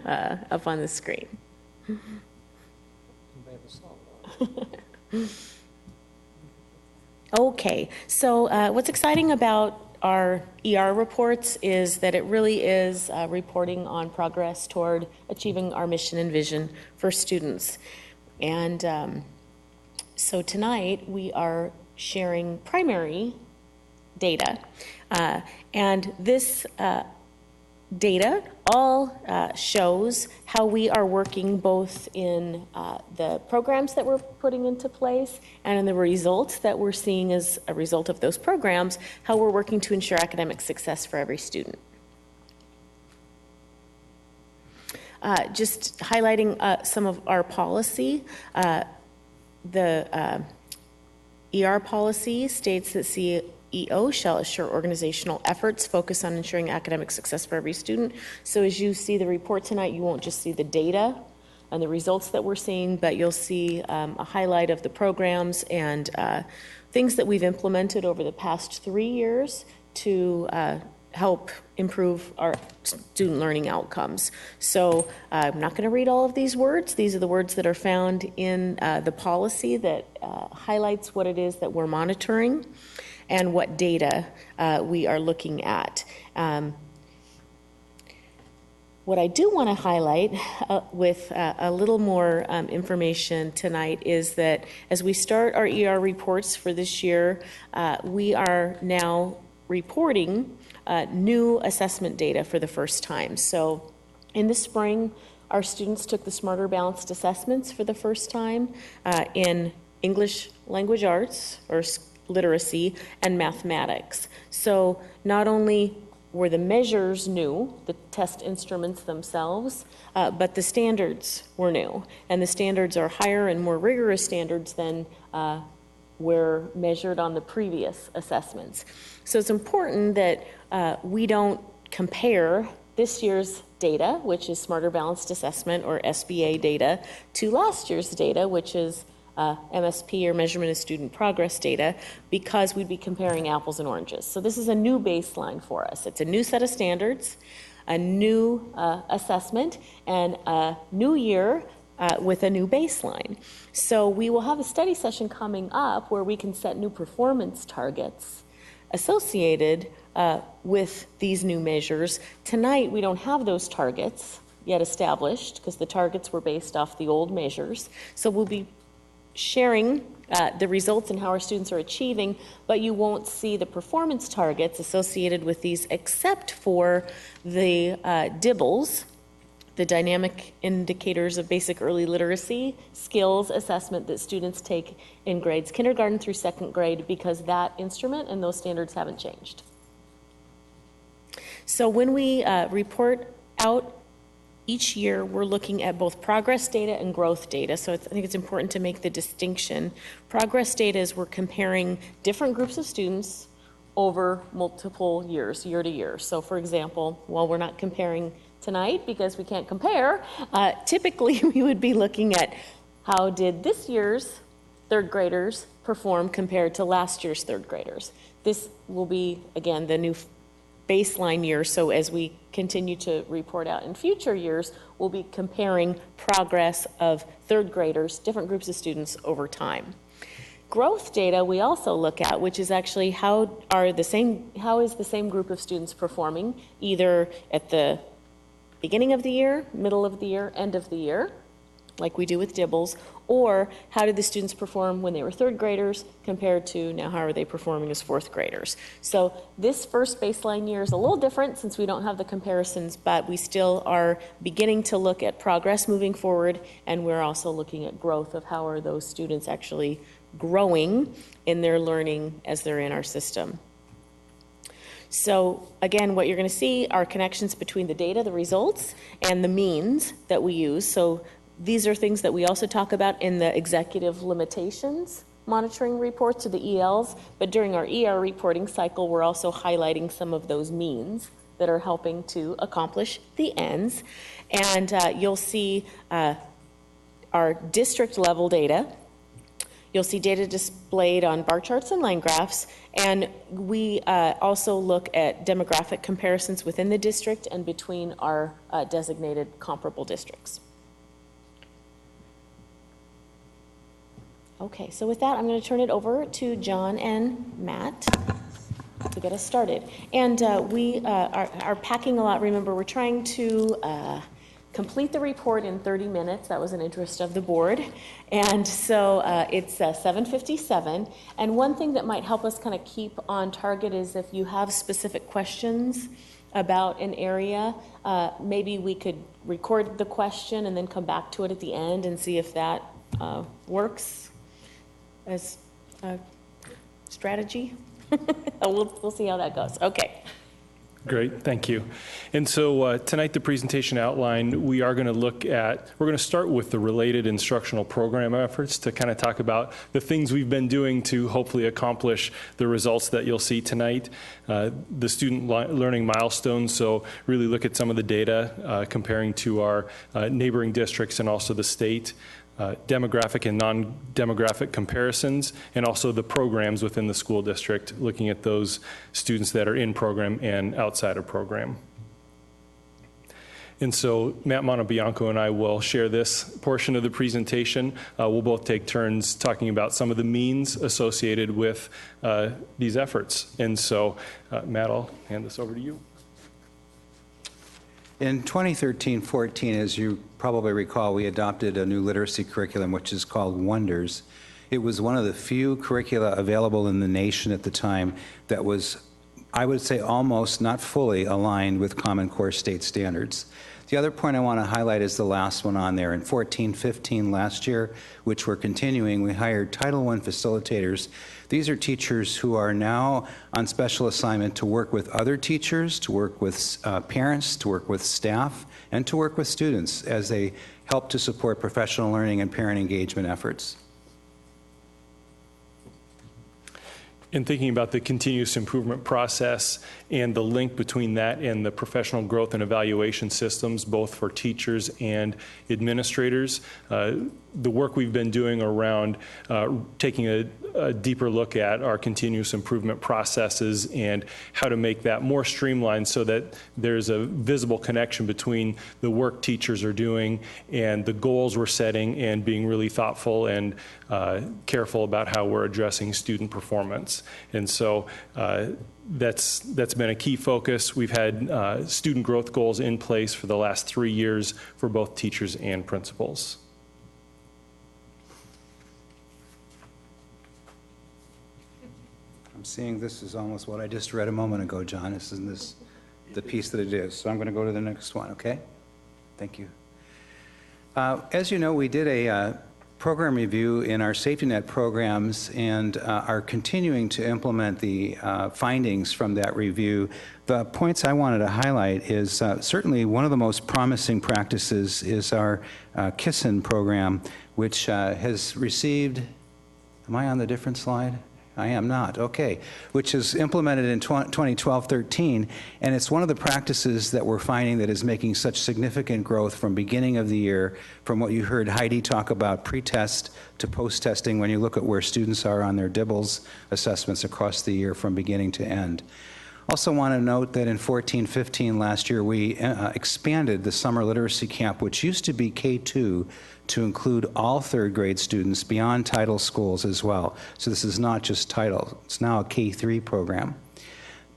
up on the screen. Okay, so what's exciting about our ER reports is that it really is reporting on progress toward achieving our mission and vision for students. And so tonight we are sharing primary data. And this data all shows how we are working both in the programs that we're putting into place and in the results that we're seeing as a result of those programs, how we're working to ensure academic success for every student. Just highlighting some of our policy, the ER policy states that CEO shall assure organizational efforts focus on ensuring academic success for every student. So as you see the report tonight, you won't just see the data and the results that we're seeing, but you'll see a highlight of the programs and things that we've implemented over the past 3 years to help improve our student learning outcomes. So I'm not going to read all of these words. These are the words that are found in the policy that highlights what it is that we're monitoring and what data we are looking at. What I do want to highlight with a little more information tonight is that as we start our ER reports for this year, we are now reporting new assessment data for the first time. So in the spring, our students took the Smarter Balanced Assessments for the first time in English Language Arts, or literacy, and mathematics. So not only were the measures new, the test instruments themselves, but the standards were new. And the standards are higher and more rigorous standards than were measured on the previous assessments. So it's important that we don't compare this year's data, which is Smarter Balanced Assessment or SBA data, to last year's data, which is MSP or Measurement of Student Progress data, because we'd be comparing apples and oranges. So this is a new baseline for us. It's a new set of standards, a new assessment, and a new year with a new baseline. So we will have a study session coming up where we can set new performance targets associated with these new measures. Tonight, we don't have those targets yet established because the targets were based off the old measures. So we'll be sharing the results and how our students are achieving, but you won't see the performance targets associated with these except for the DIBLS, the Dynamic Indicators of Basic Early Literacy skills assessment that students take in grades kindergarten through second grade, because that instrument and those standards haven't changed. So when we report out each year, we're looking at both progress data and growth data. So I think it's important to make the distinction. Progress data is we're comparing different groups of students over multiple years, year to year. So for example, while we're not comparing tonight because we can't compare, typically we would be looking at how did this year's third graders perform compared to last year's third graders. This will be, again, the new baseline year, so as we continue to report out in future years, we'll be comparing progress of third graders, different groups of students over time. Growth data we also look at, which is actually how is the same group of students performing, either at the beginning of the year, middle of the year, end of the year, like we do with DIBLS, or how did the students perform when they were third graders compared to now how are they performing as fourth graders. So this first baseline year is a little different since we don't have the comparisons, but we still are beginning to look at progress moving forward, and we're also looking at growth of how are those students actually growing in their learning as they're in our system. So again, what you're going to see are connections between the data, the results, and the means that we use. So these are things that we also talk about in the executive limitations monitoring reports, or the ELs, but during our ER reporting cycle, we're also highlighting some of those means that are helping to accomplish the ends. And you'll see our district level data. You'll see data displayed on bar charts and line graphs, and we also look at demographic comparisons within the district and between our designated comparable districts. Okay, so with that, I'm going to turn it over to John and Matt to get us started. And we are packing a lot. Remember, we're trying to complete the report in 30 minutes. That was an interest of the board. And so it's 7:57. And one thing that might help us kind of keep on target is if you have specific questions about an area, maybe we could record the question and then come back to it at the end and see if that works as a strategy. We'll see how that goes. Okay. Great, thank you. And so tonight, the presentation outline, we're going to start with the related instructional program efforts to kind of talk about the things we've been doing to hopefully accomplish the results that you'll see tonight. The student learning milestones, so really look at some of the data comparing to our neighboring districts and also the state. Demographic and non-demographic comparisons, and also the programs within the school district, looking at those students that are in program and outside of program. And so Matt Montebianco and I will share this portion of the presentation. We'll both take turns talking about some of the means associated with these efforts. And so Matt, I'll hand this over to you. In 2013-14, as you probably recall, we adopted a new literacy curriculum, which is called Wonders. It was one of the few curricula available in the nation at the time that was, I would say, almost not fully aligned with Common Core state standards. The other point I want to highlight is the last one on there. In 14-15 last year, which we're continuing, we hired Title I facilitators. These are teachers who are now on special assignment to work with other teachers, to work with parents, to work with staff, and to work with students as they help to support professional learning and parent engagement efforts. In thinking about the continuous improvement process and the link between that and the professional growth and evaluation systems, both for teachers and administrators, the work we've been doing around taking a deeper look at our continuous improvement processes and how to make that more streamlined so that there's a visible connection between the work teachers are doing and the goals we're setting, and being really thoughtful and careful about how we're addressing student performance. And so that's been a key focus. We've had student growth goals in place for the last 3 years for both teachers and principals. I'm seeing this is almost what I just read a moment ago, John. Isn't this the piece that it is? So I'm going to go to the next one, okay? Thank you. As you know, we did a program review in our safety net programs and are continuing to implement the findings from that review. The points I wanted to highlight is certainly one of the most promising practices is our KISSN program, which has received, am I on the different slide? I am not, okay, which is implemented in 2012-13, and it's one of the practices that we're finding that is making such significant growth from beginning of the year, from what you heard Heidi talk about pre-test to post-testing when you look at where students are on their DIBELS assessments across the year from beginning to end. Also want to note that in 14-15 last year, we expanded the summer literacy camp, which used to be K2, to include all third grade students beyond Title schools as well. So this is not just Title, it's now a K3 program.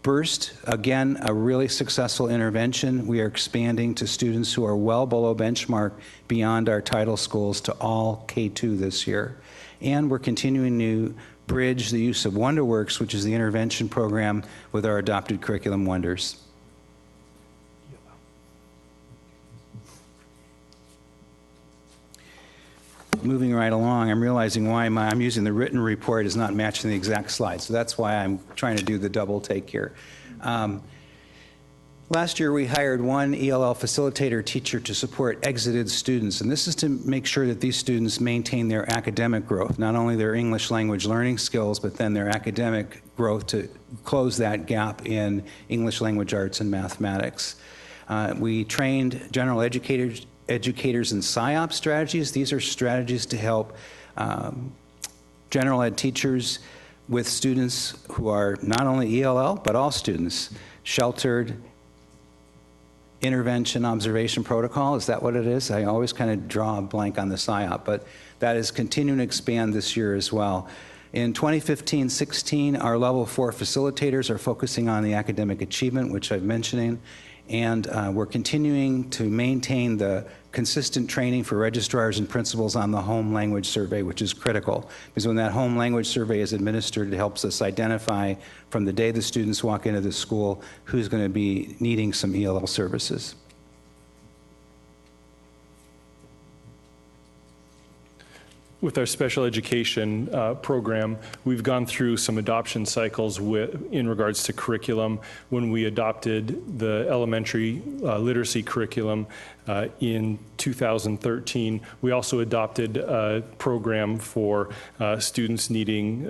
BURST, again, a really successful intervention. We are expanding to students who are well below benchmark beyond our Title schools to all K2 this year. And we're continuing to bridge the use of WonderWorks, which is the intervention program, with our adopted curriculum Wonders. Moving right along, I'm realizing why I'm using the written report is not matching the exact slide. So that's why I'm trying to do the double take here. Last year, we hired one ELL facilitator teacher to support exited students, and this is to make sure that these students maintain their academic growth, not only their English language learning skills, but then their academic growth to close that gap in English language arts and mathematics. We trained general educators in PSYOP strategies. These are strategies to help general ed teachers with students who are not only ELL, but all students, sheltered, intervention observation protocol. Is that what it is? I always kind of draw a blank on the PSYOP, but that is continuing to expand this year as well. In 2015-16, our level 4 facilitators are focusing on the academic achievement, which I'm mentioning, and we're continuing to maintain the consistent training for registrars and principals on the home language survey, which is critical, because when that home language survey is administered, it helps us identify from the day the students walk into the school who's going to be needing some ELL services. With our special education program, we've gone through some adoption cycles in regards to curriculum. When we adopted the elementary literacy curriculum in 2013, we also adopted a program for students needing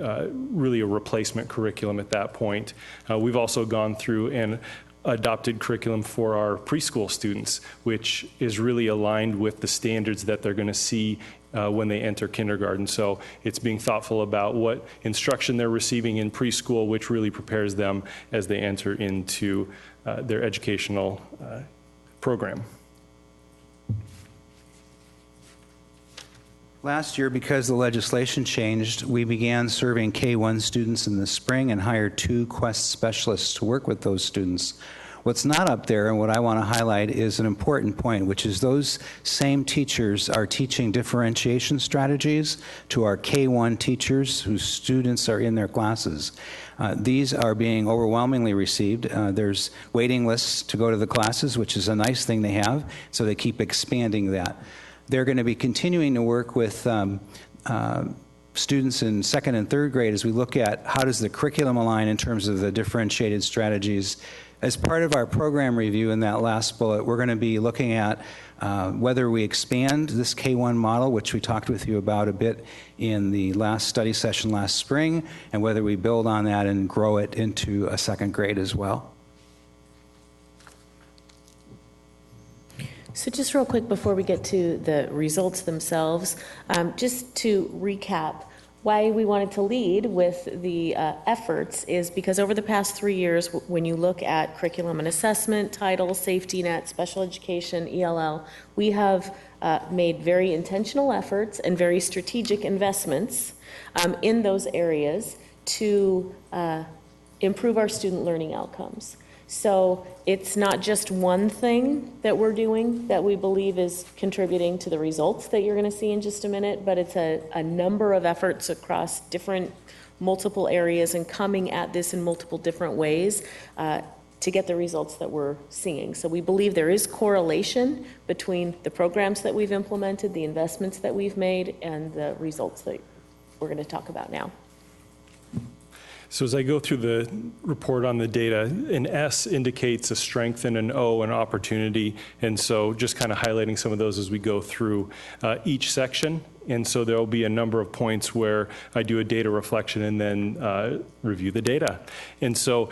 really a replacement curriculum at that point. We've also gone through and adopted curriculum for our preschool students, which is really aligned with the standards that they're going to see when they enter kindergarten. So it's being thoughtful about what instruction they're receiving in preschool, which really prepares them as they enter into their educational program. Last year, because the legislation changed, we began serving K-1 students in the spring and hired 2 Quest specialists to work with those students. What's not up there, and what I want to highlight, is an important point, which is those same teachers are teaching differentiation strategies to our K-1 teachers whose students are in their classes. These are being overwhelmingly received. There's waiting lists to go to the classes, which is a nice thing they have, so they keep expanding that. They're going to be continuing to work with students in 2nd and 3rd grade as we look at how does the curriculum align in terms of the differentiated strategies. As part of our program review in that last bullet, we're going to be looking at whether we expand this K-1 model, which we talked with you about a bit in the last study session last spring, and whether we build on that and grow it into a 2nd grade as well. So just real quick before we get to the results themselves, just to recap, why we wanted to lead with the efforts is because over the past 3 years, when you look at curriculum and assessment, title, safety net, special education, ELL, we have made very intentional efforts and very strategic investments in those areas to improve our student learning outcomes. So it's not just one thing that we're doing that we believe is contributing to the results that you're going to see in just a minute, but it's a number of efforts across different multiple areas and coming at this in multiple different ways to get the results that we're seeing. So we believe there is correlation between the programs that we've implemented, the investments that we've made, and the results that we're going to talk about now. So as I go through the report on the data, an S indicates a strength and an O an opportunity. And so just kind of highlighting some of those as we go through each section. And so there will be a number of points where I do a data reflection and then review the data. And so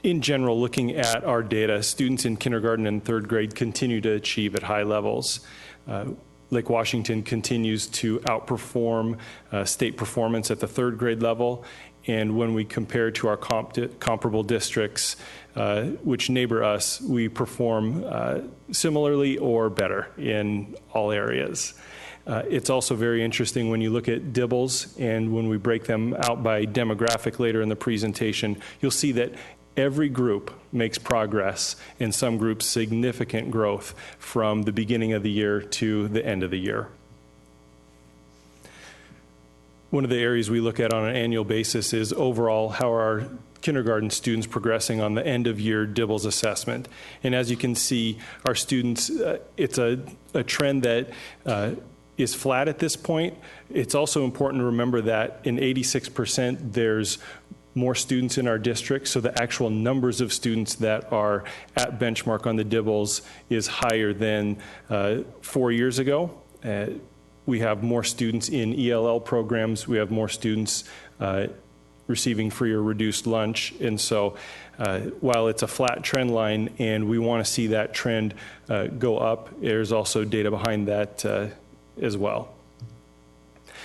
in general, looking at our data, students in kindergarten and 3rd grade continue to achieve at high levels. Lake Washington continues to outperform state performance at the 3rd grade level. And when we compare to our comparable districts, which neighbor us, we perform similarly or better in all areas. It's also very interesting when you look at DIBELS, and when we break them out by demographic later in the presentation, you'll see that every group makes progress, and some groups significant growth from the beginning of the year to the end of the year. One of the areas we look at on an annual basis is overall how are our kindergarten students progressing on the end of year DIBELS assessment. And as you can see, our students, it's a trend that is flat at this point. It's also important to remember that in 86%, there's more students in our district, so the actual numbers of students that are at benchmark on the DIBELS is higher than 4 years ago. We have more students in ELL programs. We have more students receiving free or reduced lunch. And so while it's a flat trend line and we want to see that trend go up, there's also data behind that as well.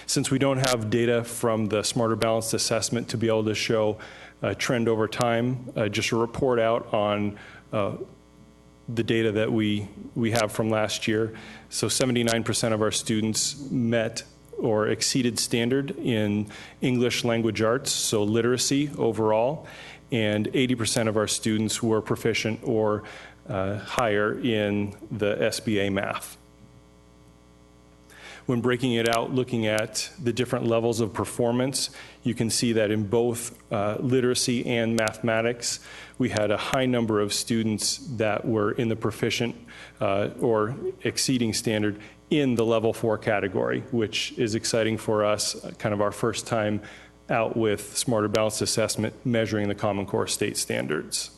Since we don't have data from the Smarter Balanced Assessment to be able to show a trend over time, just a report out on the data that we have from last year. So 79% of our students met or exceeded standard in English language arts, so literacy overall, and 80% of our students were proficient or higher in the SBA math. When breaking it out, looking at the different levels of performance, you can see that in both literacy and mathematics, we had a high number of students that were in the proficient or exceeding standard in the level 4 category, which is exciting for us, kind of our first time out with Smarter Balanced Assessment measuring the Common Core state standards.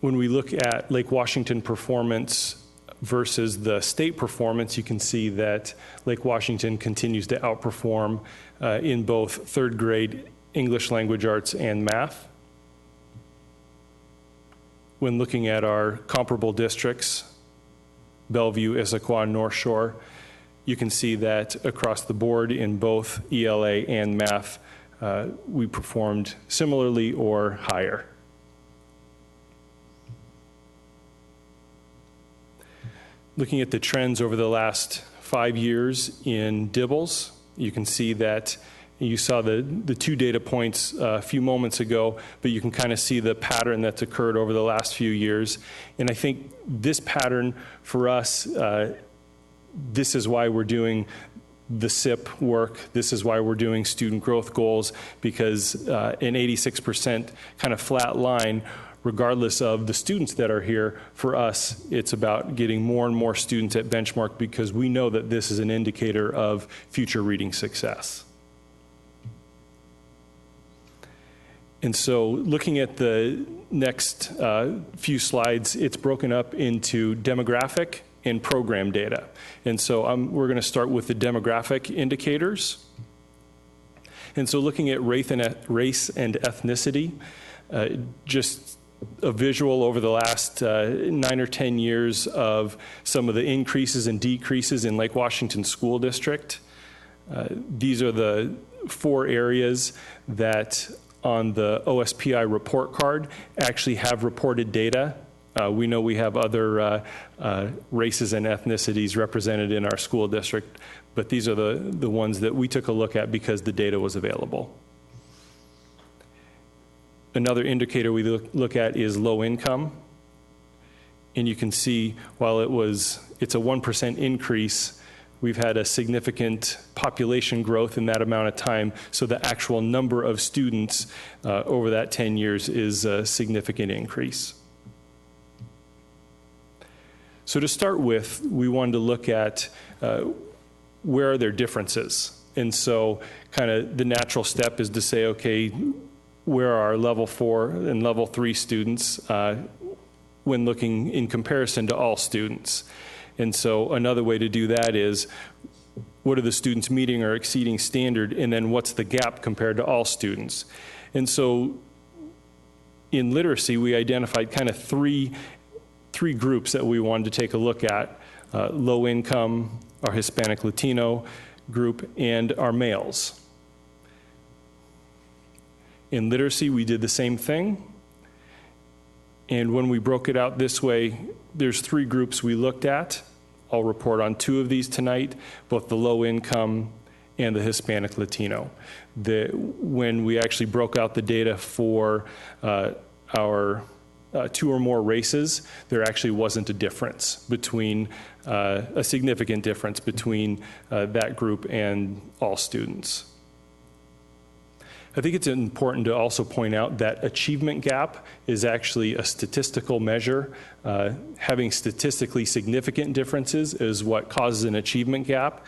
When we look at Lake Washington performance versus the state performance, you can see that Lake Washington continues to outperform in both third grade English language arts and math. When looking at our comparable districts, Bellevue, Issaquah, North Shore, you can see that across the board in both ELA and math, we performed similarly or higher. Looking at the trends over the last 5 years in DIBELS, you can see that you saw the 2 data points a few moments ago, but you can kind of see the pattern that's occurred over the last few years. And I think this pattern for us, this is why we're doing the SIP work. This is why we're doing student growth goals, because an 86% kind of flat line, regardless of the students that are here, for us, it's about getting more and more students at benchmark because we know that this is an indicator of future reading success. And so looking at the next few slides, it's broken up into demographic and program data. And so we're going to start with the demographic indicators. And so looking at race and ethnicity, just a visual over the last 9 or 10 years of some of the increases and decreases in Lake Washington School District. These are the 4 areas that on the OSPI report card actually have reported data. We know we have other races and ethnicities represented in our school district, but these are the ones that we took a look at because the data was available. Another indicator we look at is low income. And you can see while it's a 1% increase, we've had a significant population growth in that amount of time. So the actual number of students over that 10 years is a significant increase. So to start with, we wanted to look at where are there differences. And so kind of the natural step is to say, okay, where are our level 4 and level 3 students when looking in comparison to all students? And so another way to do that is, what are the students meeting or exceeding standard, and then what's the gap compared to all students? And so in literacy, we identified kind of three groups that we wanted to take a look at: low income, our Hispanic Latino group, and our males. In literacy, we did the same thing. And when we broke it out this way, there's 3 groups we looked at. I'll report on 2 of these tonight, both the low income and the Hispanic Latino. When we actually broke out the data for our 2 or more races, there actually wasn't a difference between, a significant difference between that group and all students. I think it's important to also point out that achievement gap is actually a statistical measure. Having statistically significant differences is what causes an achievement gap.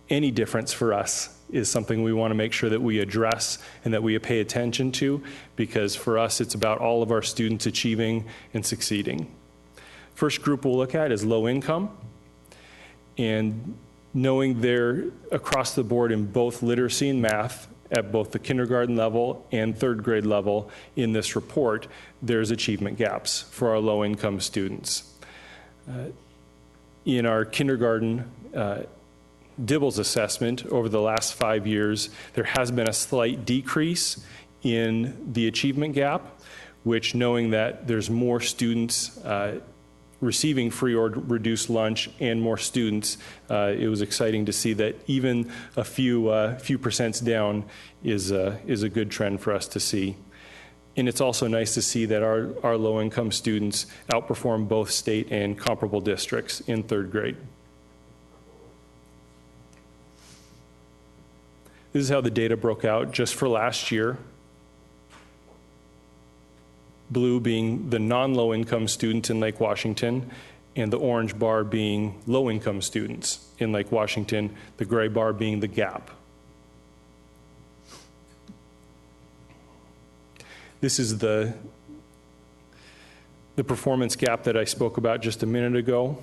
any difference for us is something we want to make sure that we address and that we pay attention to, because for us, it's about all of our students achieving and succeeding. First group we'll look at is low income, and knowing they're across the board in both literacy and math at both the kindergarten level and third grade level in this report, there's achievement gaps for our low income students. In our kindergarten DIBELS assessment over the last 5 years, there has been a slight decrease in the achievement gap, which, knowing that there's more students receiving free or reduced lunch and more students, it was exciting to see that even a few percents down is a good trend for us to see. And it's also nice to see that our low-income students outperform both state and comparable districts in third grade. This is how the data broke out just for last year. Blue being the non-low-income students in Lake Washington, and the orange bar being low-income students in Lake Washington, the gray bar being the gap. This is the performance gap that I spoke about just a minute ago.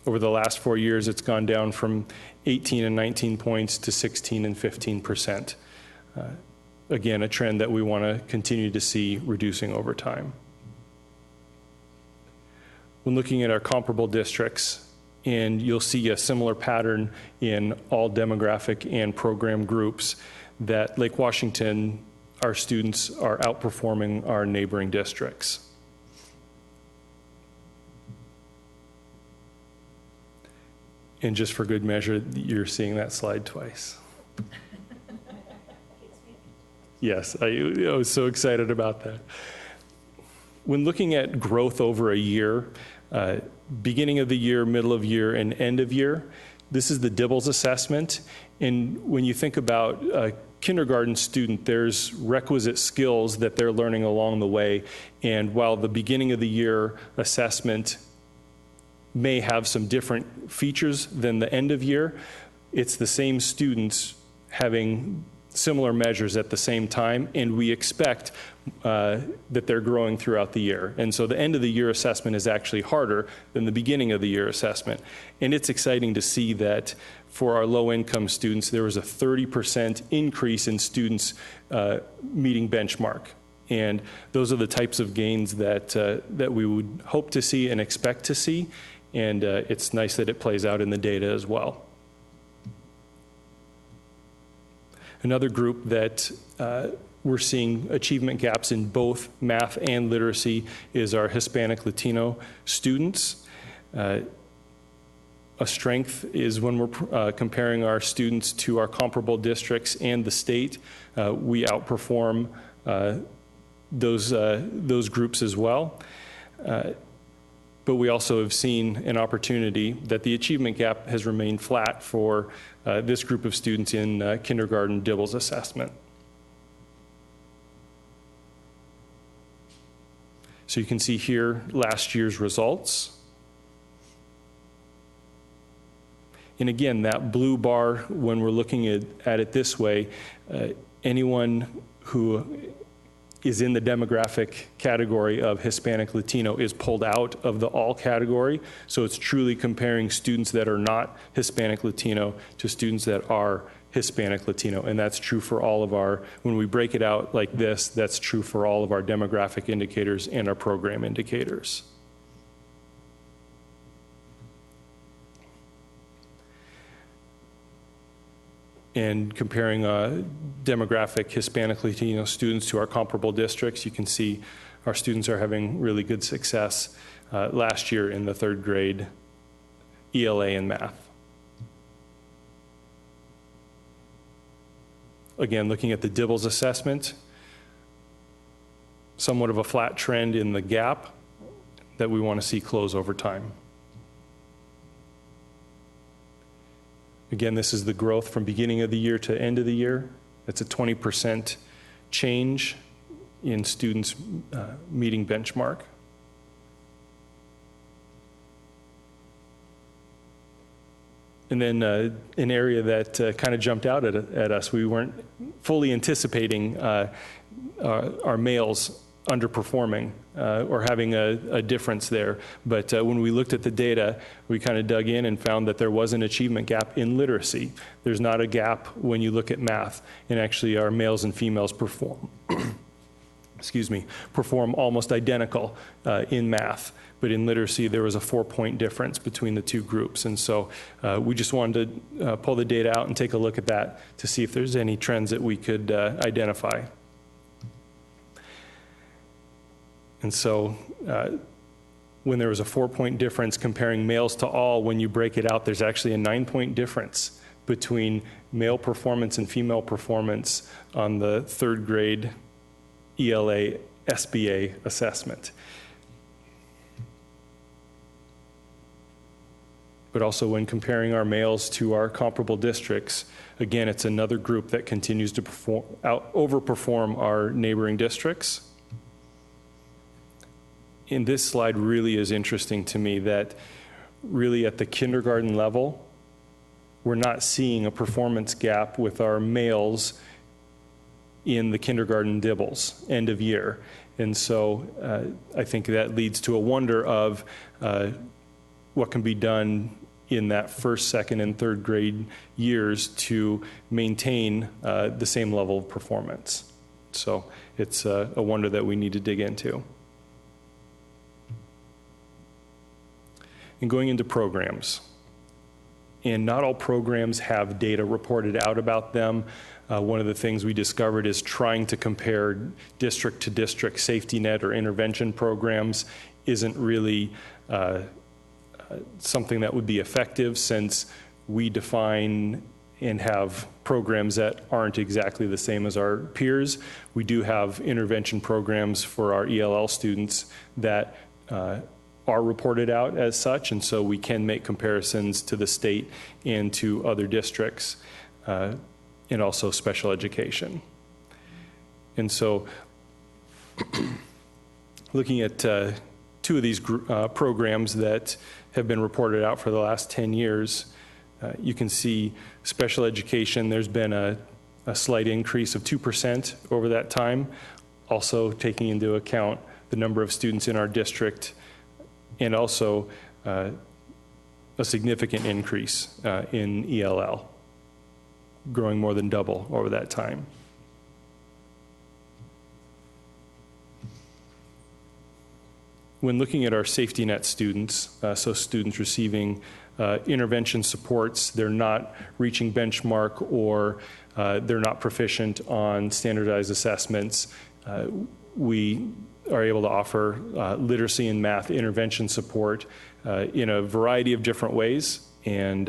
Over the last 4 years, it's gone down from 18 and 19 points to 16 and 15%. Again, a trend that we want to continue to see reducing over time. When looking at our comparable districts, and you'll see a similar pattern in all demographic and program groups, that Lake Washington, our students are outperforming our neighboring districts. And just for good measure, you're seeing that slide twice. Yes, I was so excited about that. When looking at growth over a year, beginning of the year, middle of year, and end of year, this is the DIBELS assessment. And when you think about a kindergarten student, there's requisite skills that they're learning along the way. And while the beginning of the year assessment may have some different features than the end of year, it's the same students having similar measures at the same time, and we expect that they're growing throughout the year. And so the end of the year assessment is actually harder than the beginning of the year assessment. And it's exciting to see that for our low-income students, there was a 30% increase in students meeting benchmark. And those are the types of gains that we would hope to see and expect to see. And it's nice that it plays out in the data as well. Another group that we're seeing achievement gaps in both math and literacy is our Hispanic Latino students. A strength is when we're comparing our students to our comparable districts and the state, we outperform those groups as well. But we also have seen an opportunity that the achievement gap has remained flat for this group of students in kindergarten DIBELS assessment. So you can see here last year's results. And again, that blue bar, when we're looking at it this way, anyone who is in the demographic category of Hispanic Latino is pulled out of the all category. So it's truly comparing students that are not Hispanic Latino to students that are Hispanic Latino. And that's true for all of our, when we break it out like this, that's true for all of our demographic indicators and our program indicators. And comparing demographic Hispanic Latino students to our comparable districts, you can see our students are having really good success last year in the third grade ELA and math. Again, looking at the DIBELS assessment, somewhat of a flat trend in the gap that we want to see close over time. Again, this is the growth from beginning of the year to end of the year. That's a 20% change in students meeting benchmark. And then an area that kind of jumped out at us, we weren't fully anticipating our males underperforming or having a difference there. But when we looked at the data, we kind of dug in and found that there was an achievement gap in literacy. There's not a gap when you look at math, and actually our males and females perform almost identical in math. But in literacy, there was a 4-point difference between the two groups. And so we just wanted to pull the data out and take a look at that to see if there's any trends that we could identify. And so when there was a 4-point difference comparing males to all, when you break it out, there's actually a 9-point difference between male performance and female performance on the 3rd grade ELA SBA assessment. But also when comparing our males to our comparable districts, again, it's another group that continues to overperform our neighboring districts. And this slide really is interesting to me, that really at the kindergarten level, we're not seeing a performance gap with our males in the kindergarten dibbles, end of year. And so I think that leads to a wonder of what can be done in that 1st, 2nd, and 3rd grade years to maintain the same level of performance. So it's a wonder that we need to dig into. And going into programs. And not all programs have data reported out about them. One of the things we discovered is trying to compare district to district safety net or intervention programs isn't really something that would be effective, since we define and have programs that aren't exactly the same as our peers. We do have intervention programs for our ELL students that are reported out as such, and so we can make comparisons to the state and to other districts, and also special education. And so looking at 2 of these programs that have been reported out for the last 10 years, you can see special education, there's been a slight increase of 2% over that time, also taking into account the number of students in our district, and also a significant increase in ELL, growing more than double over that time. When looking at our safety net students, so students receiving intervention supports, they're not reaching benchmark, or they're not proficient on standardized assessments, we are able to offer literacy and math intervention support in a variety of different ways. And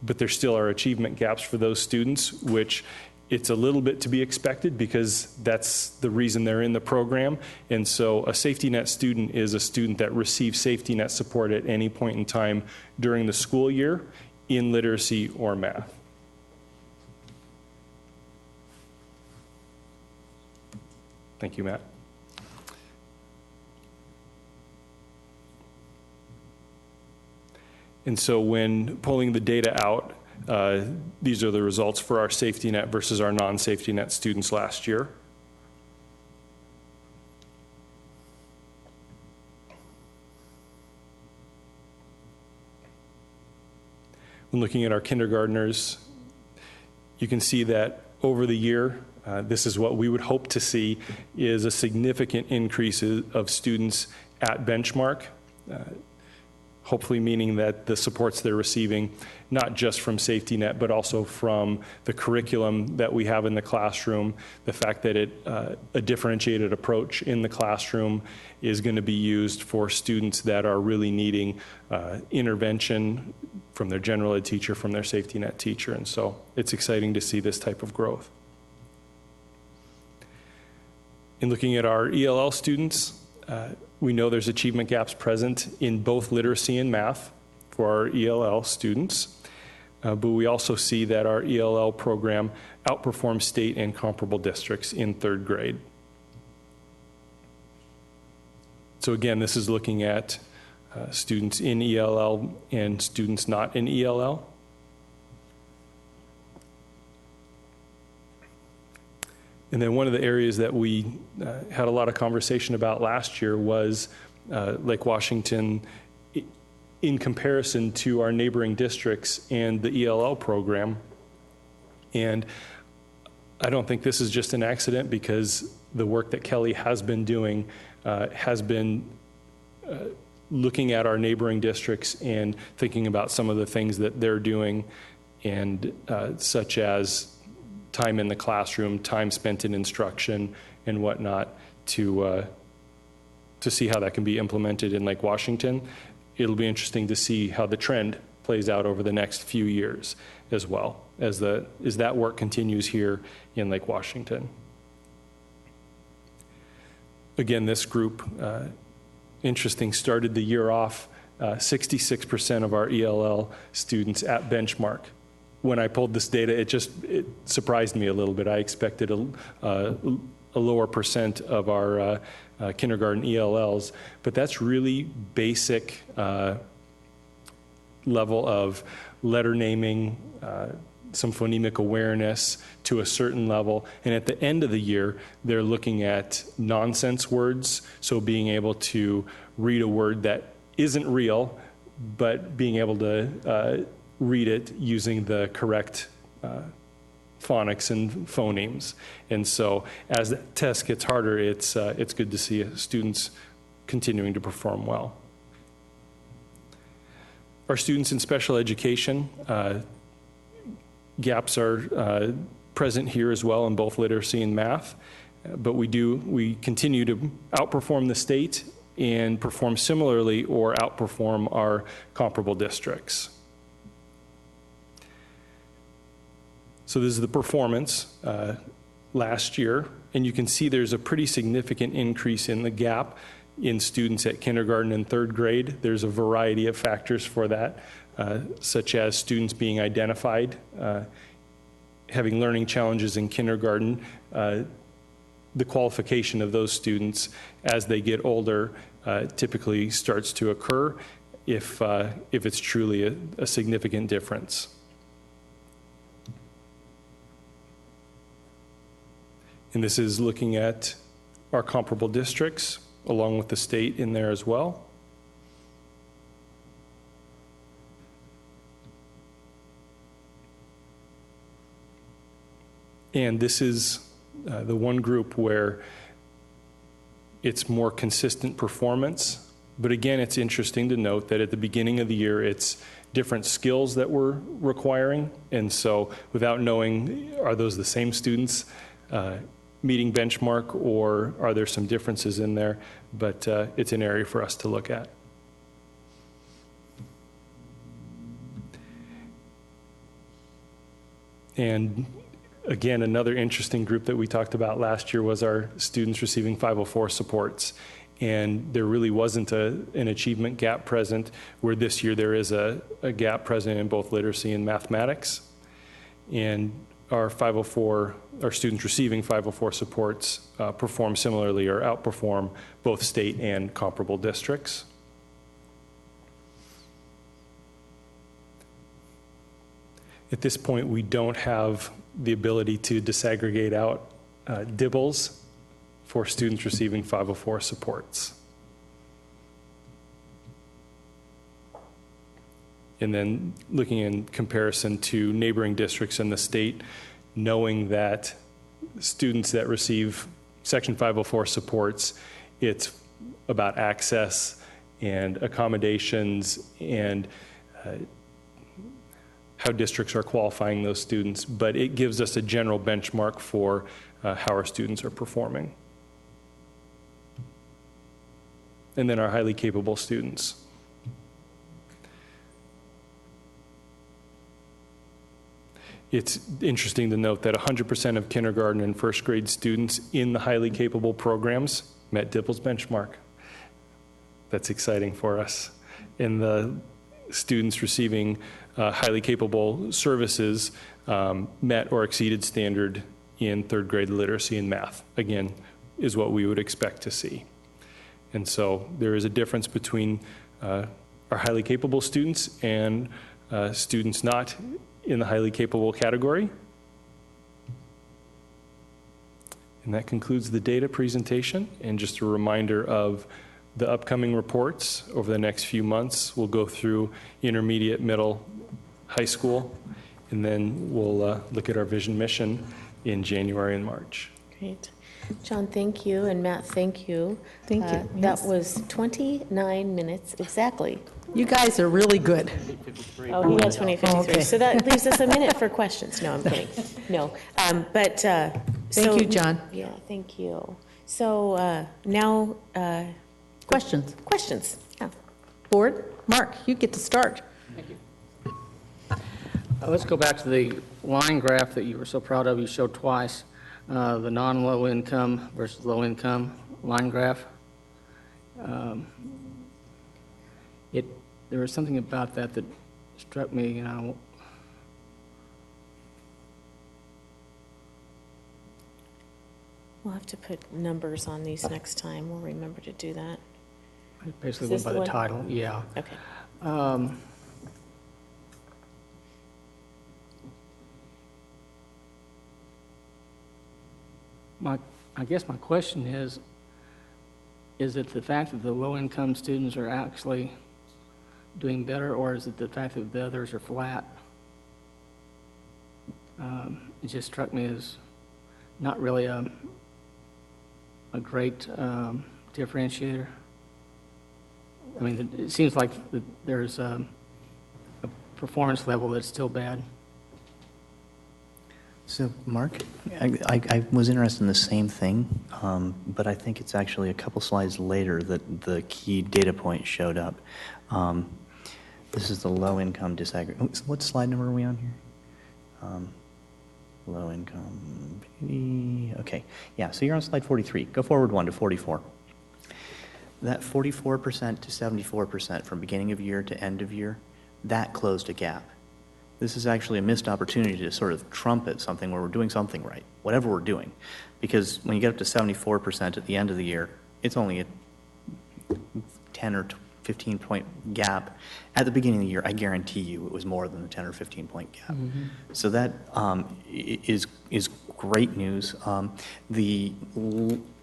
but there still are achievement gaps for those students, which it's a little bit to be expected because that's the reason they're in the program. And so a safety net student is a student that receives safety net support at any point in time during the school year in literacy or math. Thank you, Matt. And so when pulling the data out, these are the results for our safety net versus our non-safety net students last year. When looking at our kindergartners, you can see that over the year, this is what we would hope to see, is a significant increase of students at benchmark. Hopefully meaning that the supports they're receiving, not just from safety net, but also from the curriculum that we have in the classroom, the fact that a differentiated approach in the classroom is going to be used for students that are really needing intervention from their general ed teacher, from their safety net teacher. And so it's exciting to see this type of growth. In looking at our ELL students, we know there's achievement gaps present in both literacy and math for our ELL students, but we also see that our ELL program outperforms state and comparable districts in 3rd grade. So again, this is looking at students in ELL and students not in ELL. And then one of the areas that we had a lot of conversation about last year was Lake Washington in comparison to our neighboring districts and the ELL program. And I don't think this is just an accident, because the work that Kelly has been doing has been looking at our neighboring districts and thinking about some of the things that they're doing, and such as time in the classroom, time spent in instruction and whatnot, to see how that can be implemented in Lake Washington. It'll be interesting to see how the trend plays out over the next few years as well, as that work continues here in Lake Washington. Again, this group, interesting, started the year off 66% of our ELL students at benchmark. When I pulled this data, it surprised me a little bit. I expected a lower percent of our kindergarten ELLs, but that's really basic level of letter naming, some phonemic awareness to a certain level. And at the end of the year, they're looking at nonsense words, so being able to read a word that isn't real, but being able to read it using the correct phonics and phonemes. And so as the test gets harder, it's good to see students continuing to perform well. Our students in special education, gaps are present here as well in both literacy and math, but we continue to outperform the state and perform similarly or outperform our comparable districts. So this is the performance last year, and you can see there's a pretty significant increase in the gap in students at kindergarten and third grade. There's a variety of factors for that, such as students being identified, having learning challenges in kindergarten, the qualification of those students as they get older typically starts to occur if it's truly a significant difference. And this is looking at our comparable districts, along with the state in there as well. And this is the one group where it's more consistent performance. But again, it's interesting to note that at the beginning of the year, it's different skills that we're requiring. And so without knowing, are those the same students meeting benchmark, or are there some differences in there? But it's an area for us to look at. And again, another interesting group that we talked about last year was our students receiving 504 supports. And there really wasn't an achievement gap present, where this year there is a gap present in both literacy and mathematics. And our students receiving 504 supports perform similarly or outperform both state and comparable districts. At this point, we don't have the ability to disaggregate out DIBELs for students receiving 504 supports. And then looking in comparison to neighboring districts in the state, knowing that students that receive Section 504 supports, it's about access and accommodations and how districts are qualifying those students, but it gives us a general benchmark for how our students are performing. And then our highly capable students. It's interesting to note that 100% of kindergarten and first grade students in the highly capable programs met DIBELS benchmark. That's exciting for us. And the students receiving highly capable services met or exceeded standard in third grade literacy and math. Again, is what we would expect to see. And so there is a difference between are highly capable students and students not in the highly capable category. And that concludes the data presentation. And just a reminder of the upcoming reports over the next few months. We'll go through intermediate, middle, high school, and then we'll look at our vision mission in January and March. Great. John, thank you, and Matt, thank you. Thank you. That Yes. was 29 minutes exactly. You guys are really good. Oh, he had 20:53. Okay. So that leaves us a minute for questions. No, I'm kidding. No. Thank you, John. Yeah, thank you. So now. Questions? Questions. Yeah. Board, Mark, you get to start. Let's go back to the line graph that you were so proud of. You showed twice, the non-low income versus low income line graph. There was something about that that struck me, you know. We'll have to put numbers on these next time. We'll remember to do that. I basically Is went this by the the one? title, yeah. Okay. I guess my question is it the fact that the low-income students are actually doing better, or is it the fact that the others are flat? It just struck me as not really a great differentiator. I mean, it seems like there's a performance level that's still bad. So, Mark, I was interested in the same thing, but I think it's actually a couple slides later that the key data point showed up. This is the low-income disaggregation. What slide number are we on here? Low-income. Okay. Yeah, so you're on slide 43. Go forward one to 44. That 44% to 74% from beginning of year to end of year, that closed a gap. This is actually a missed opportunity to sort of trumpet something where we're doing something right, whatever we're doing. Because when you get up to 74% at the end of the year, it's only a 10 or 15 point gap. At the beginning of the year, I guarantee you it was more than a 10 or 15 point gap. So that is great news.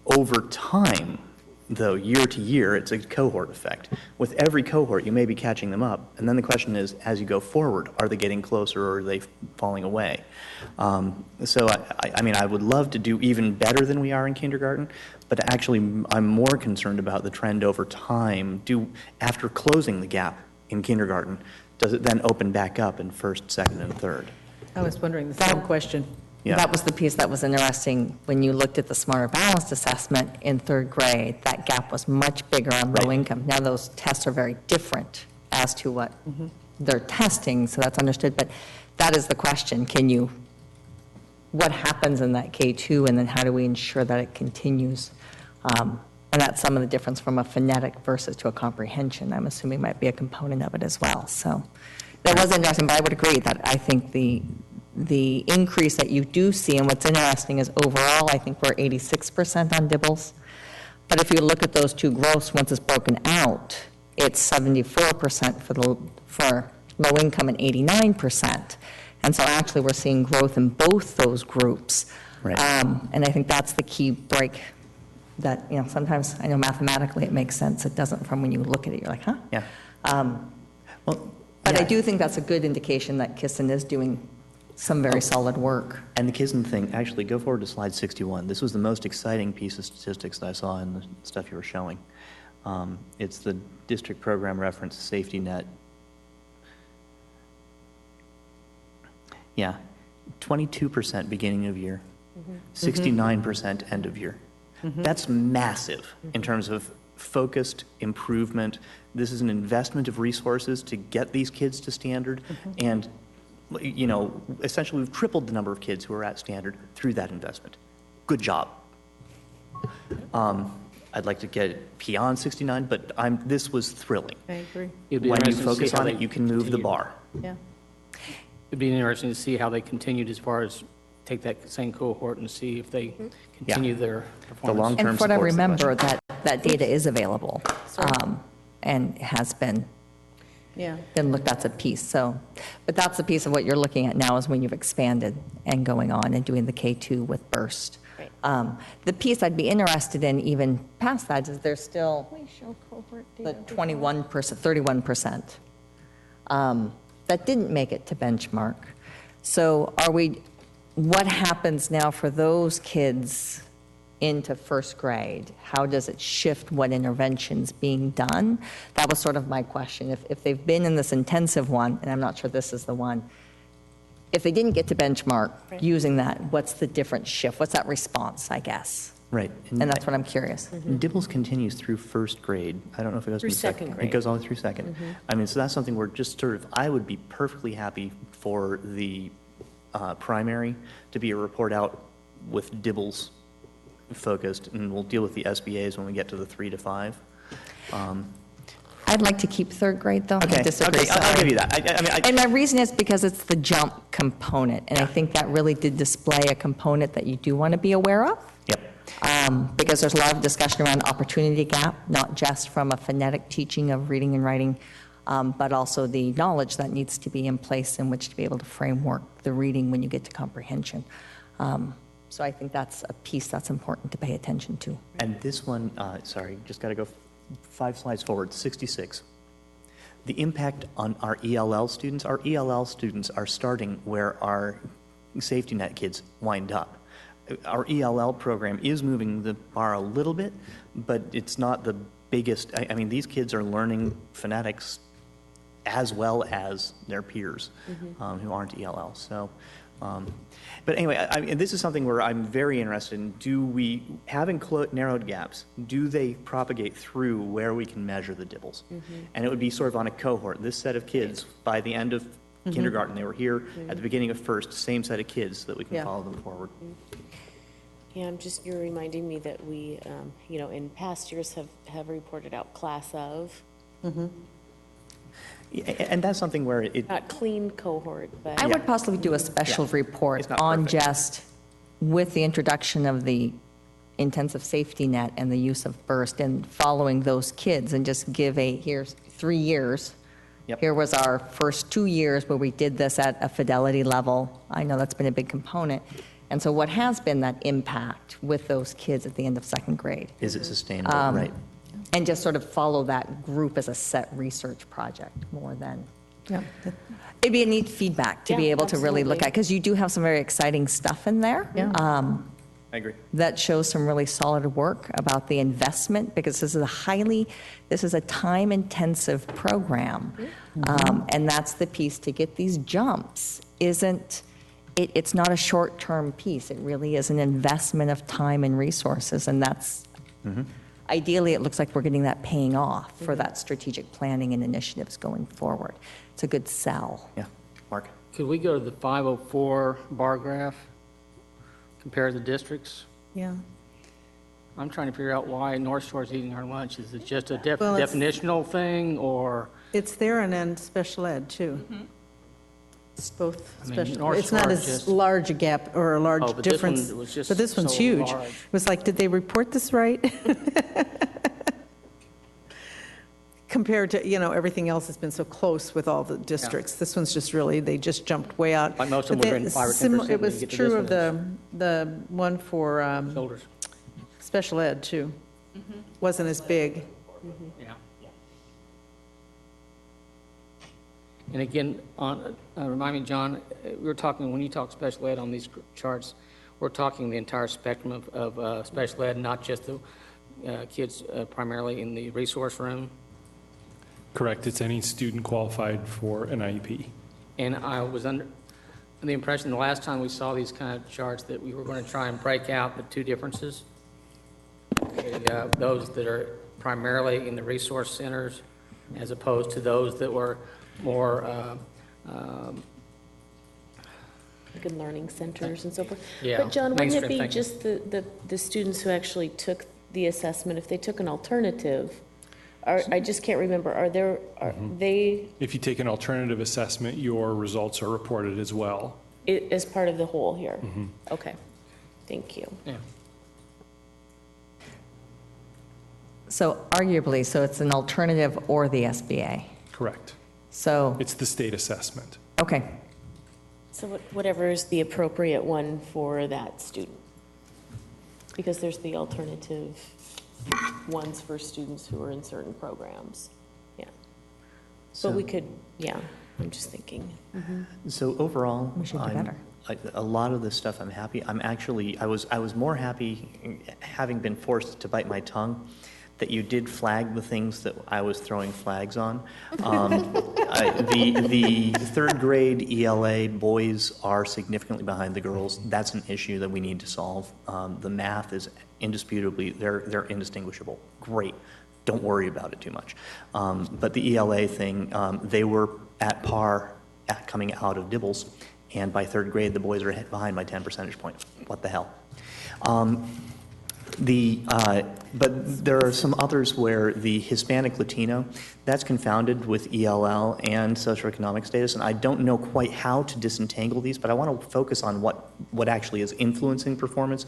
Over time, though, year to year, it's a cohort effect. With every cohort, you may be catching them up. And then the question is, as you go forward, are they getting closer or are they falling away? So, I mean, I would love to do even better than we are in kindergarten, but actually, I'm more concerned about the trend over time. After closing the gap in kindergarten, does it then open back up in first, second, and third? I was wondering the same question. Yeah. That was the piece that was interesting. When you looked at the Smarter Balanced assessment in third grade, that gap was much bigger on low income. Now those tests are very different as to what they're testing, so that's understood. But that is the question. What happens in that K2, and then how do we ensure that it continues? And that's some of the difference from a phonetic versus to a comprehension, I'm assuming might be a component of it as well. So that was interesting, but I would agree that I think the increase that you do see, and what's interesting is overall, I think we're 86% on DIBELS. But if you look at those two growths, once it's broken out, it's 74% for low income and 89%. And so actually we're seeing growth in both those groups. Right. And I think that's the key break that, sometimes I know mathematically it makes sense. It doesn't from when you look at it, you're like, huh? Yeah. But I do think that's a good indication that Kissen is doing some very solid work. And the Kissen thing, actually, go forward to slide 61. This was the most exciting piece of statistics that I saw in the stuff you were showing. It's the district program reference safety net. Yeah, 22% beginning of year, 69% end of year. That's massive in terms of focused improvement. This is an investment of resources to get these kids to standard, and essentially we've tripled the number of kids who are at standard through that investment. Good job. I'd like to get it beyond 69, but this was thrilling. I agree. interesting When you to see focus how on they it, you can move the continue. bar. Yeah. It'd be interesting to see how they continued as far as take that same cohort and see if they continue their performance. And for what I remember, that data is available. and has been Yeah. looked, that's a piece, so, but that's the piece of what you're looking at now is when you've expanded and going on and doing the K2 with Burst. The piece I'd be interested in even past that is there's still the 21%, 31% that didn't make it to benchmark. So what happens now for those kids into first grade? How does it shift what intervention's being done? That was sort of my question. If they've been in this intensive one, and I'm not sure this is the one, if they didn't get to benchmark using that, what's the different shift? What's that response, I guess? Right. And that's what I'm curious. DIBELS continues through first grade. I don't know if it goes Through to second grade. It goes all the way through second. I mean, so that's something we're just sort of, I would be perfectly happy for the primary to be a report out with DIBELS focused, and we'll deal with the SBAs when we get to the 3 to 5. I'd like to keep third grade, though. Okay, I disagree. okay, I'll Sorry. give you that. And my reason is because it's the jump component, and I think that really did display a component that you do want to be aware of. Yep. Because there's a lot of discussion around opportunity gap, not just from a phonetic teaching of reading and writing, but also the knowledge that needs to be in place in which to be able to framework the reading when you get to comprehension. So I think that's a piece that's important to pay attention to. And this one, sorry, just got to go 5 slides forward, 66. The impact on our ELL students are starting where our safety net kids wind up. Our ELL program is moving the bar a little bit, but it's not the biggest. I mean, these kids are learning phonetics as well as their peers who aren't ELL. So, but anyway, this is something where I'm very interested in. Do we, having narrowed gaps, do they propagate through where we can measure the DIBELS? And it would be sort of on a cohort. This set of kids, by the end of kindergarten, they were here at the beginning of first, same set of kids, so that we can follow them forward. Yeah, you're reminding me that we, in past years have reported out class of. And that's something where it. Not clean cohort, but. I would possibly do a special report on just with the introduction of the intensive safety net and the use of Burst and following those kids and just give here's 3 years. Here was our first 2 years where we did this at a fidelity level. I know that's been a big component. And so what has been that impact with those kids at the end of second grade? Is it sustainable, right? And just sort of follow that group as a set research project more than. It'd be a neat feedback to be able to really look at, because you do have some very exciting stuff in there. I agree. That shows some really solid work about the investment, because this is a time-intensive program. And that's the piece to get these jumps it's not a short-term piece. It really is an investment of time and resources, and that's, ideally, it looks like we're getting that paying off for that strategic planning and initiatives going forward. It's a good sell. Yeah. Mark? Could we go to the 504 bar graph, compare the districts? Yeah. I'm trying to figure out why North Shore's eating our lunch. Is it just a Well, it's- definitional thing, or? It's there and then special ed, too. It's both I mean, special, North it's not Shore as just- large a gap or a large Oh, but this one difference. was just But this one's so huge. large. It was like, did they report this right? Compared to, everything else has been so close with all the districts. This one's just really, they just jumped way out. Like most of them But were they- in 5 or 10%, It when you was get to true this of the one for Shoulders. special ed, too. Wasn't as big. Yeah. And again, remind me, John, we were talking, when you talk special ed on these charts, we're talking the entire spectrum of special ed, not just the kids primarily in the resource room. Correct. It's any student qualified for an IEP. And I was under the impression the last time we saw these kind of charts that we were going to try and break out the two differences. Those that are primarily in the resource centers as opposed to those that were more Good learning centers and so forth. Yeah, But John, wouldn't it mainstream be thinking. just the students who actually took the assessment, if they took an alternative? I just can't remember, are they, If you take an alternative assessment, your results are reported as well. as part of the whole here? Okay, thank you. Yeah. So arguably, so it's an alternative or the SBA. Correct. So, It's the state assessment. okay. So whatever is the appropriate one for that student? Because there's the alternative ones for students who are in certain programs. Yeah. But we could, yeah, I'm just thinking. So overall, We should do better. A lot of this stuff I'm happy. I was more happy, having been forced to bite my tongue, that you did flag the things that I was throwing flags on. The third grade ELA boys are significantly behind the girls. That's an issue that we need to solve. The math is indisputably, they're indistinguishable. Great. Don't worry about it too much. But the ELA thing, they were at par coming out of Dibbles, and by third grade, the boys are behind by 10 percentage points. What the hell? But there are some others where the Hispanic Latino, that's confounded with ELL and socioeconomic status, and I don't know quite how to disentangle these, but I want to focus on what actually is influencing performance.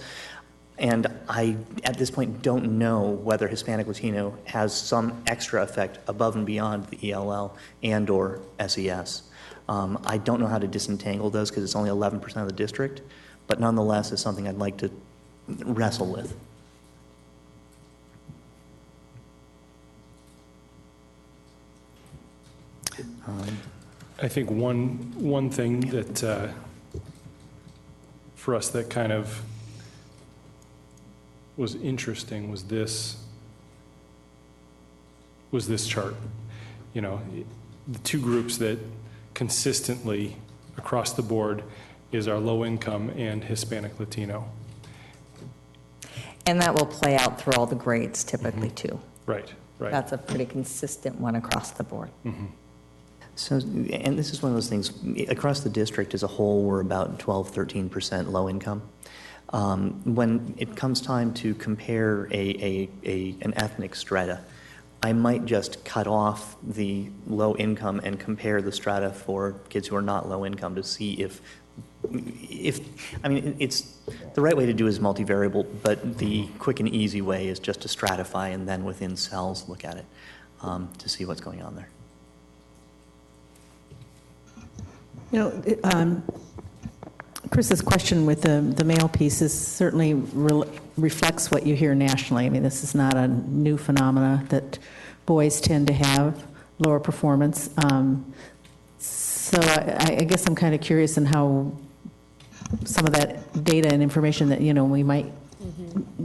And I, at this point, don't know whether Hispanic Latino has some extra effect above and beyond the ELL and or SES. I don't know how to disentangle those because it's only 11% of the district, but nonetheless, it's something I'd like to wrestle with. I think one thing that, for us, that kind of was interesting was this chart. You know, the two groups that consistently across the board is our low income and Hispanic Latino. And that will play out through all the grades typically too. Right, right. That's a pretty consistent one across the board. So, and this is one of those things, across the district as a whole, we're about 12, 13% low income. When it comes time to compare an ethnic strata, I might just cut off the low income and compare the strata for kids who are not low income to see if I mean, it's the right way to do is multivariable, but the quick and easy way is just to stratify and then within cells look at it to see what's going on there. You know, Chris's question with the male piece is certainly reflects what you hear nationally. I mean, this is not a new phenomena that boys tend to have lower performance. So I guess I'm kind of curious in how some of that data and information that, you know, we might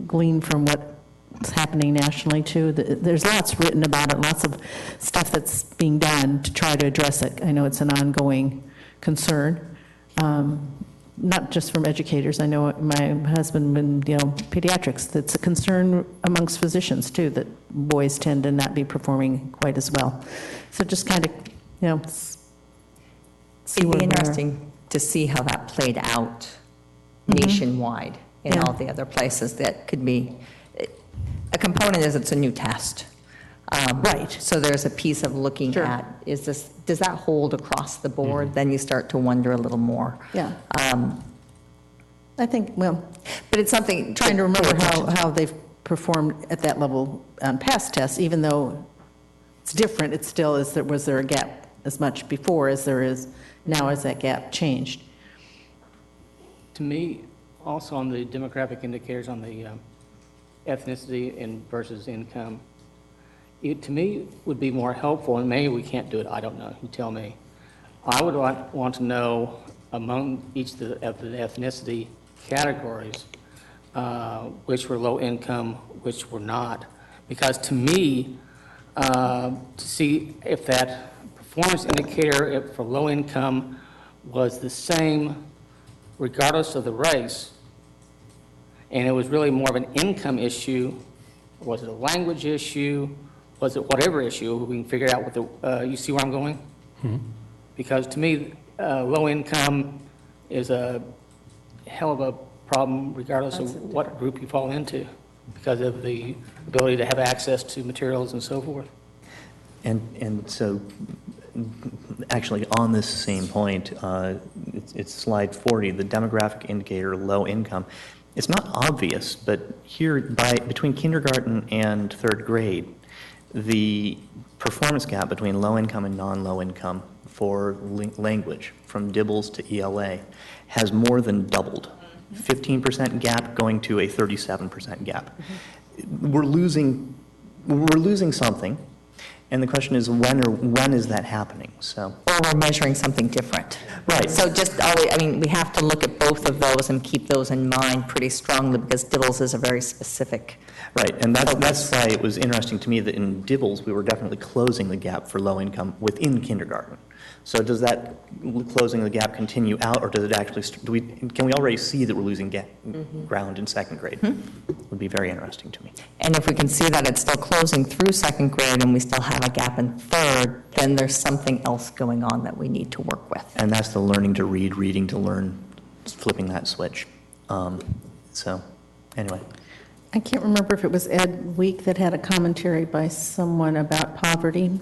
glean from what's happening nationally too. There's lots written about it, lots of stuff that's being done to try to address it. I know it's an ongoing concern. Not just from educators. I know my husband, you know, pediatrics, that's a concern amongst physicians too, that boys tend to not be performing quite as well. So just kind of, you know, It'd be interesting to see how that played out nationwide in all the other places. That could be, a component is it's a new test. Right. So there's a piece of looking at, does that hold across the board? Then you start to wonder a little more. Yeah. I think, well, but it's something trying to remember how they've performed at that level on past tests, even though it's different, it still is, was there a gap as much before as there is now as that gap changed? To me, also on the demographic indicators on the ethnicity and versus income, it to me would be more helpful, and maybe we can't do it, I don't know, you tell me. I would want to know among each of the ethnicity categories, which were low income, which were not. Because to me, to see if that performance indicator for low income was the same regardless of the race, and it was really more of an income issue, was it a language issue, was it whatever issue, we can figure out what the, you see where I'm going? Because to me, low income is a hell of a problem regardless of what group you fall into, because of the ability to have access to materials and so forth. And so, actually, on this same point, it's slide 40, the demographic indicator, low income. It's not obvious, but here between kindergarten and third grade, the performance gap between low income and non-low income for language from DIBELS to ELA has more than doubled. 15% gap going to a 37% gap. We're losing something, and the question is when is that happening? So, or we're measuring something different. Right. So just always, I mean, we have to look at both of those and keep those in mind pretty strongly because DIBELS is a very specific. Right, and that's why it was interesting to me that in DIBELS we were definitely closing the gap for low income within kindergarten. So does that closing the gap continue out, or does it actually? Can we already see that we're losing ground in second grade? Would be very interesting to me. And if we can see that it's still closing through second grade and we still have a gap in third, then there's something else going on that we need to work with. And that's the learning to read, reading to learn, flipping that switch. So anyway. I can't remember if it was Ed Week that had a commentary by someone about poverty,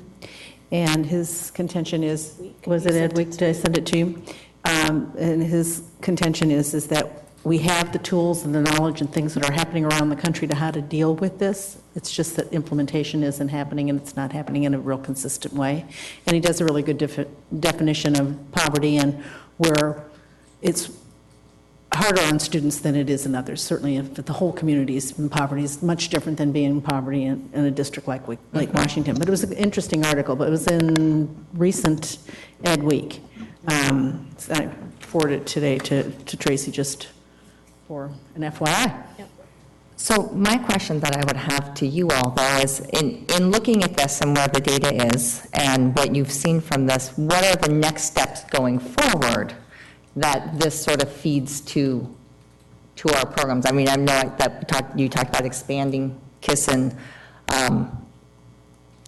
and his contention is, was it Ed Week? Did I send it to you? And his contention is that we have the tools and the knowledge and things that are happening around the country to how to deal with this. It's just that implementation isn't happening, and it's not happening in a real consistent way. And he does a really good definition of poverty and where it's harder on students than it is in others. Certainly, if the whole community is in poverty, is much different than being in poverty in a district like Washington. But it was an interesting article, but it was in recent Ed Week. So I forwarded it today to Tracy just for an FYI. Yep. So my question that I would have to you all, though, is in looking at this and where the data is and what you've seen from this, what are the next steps going forward that this sort of feeds to our programs? I mean, I know that you talked about expanding KISN.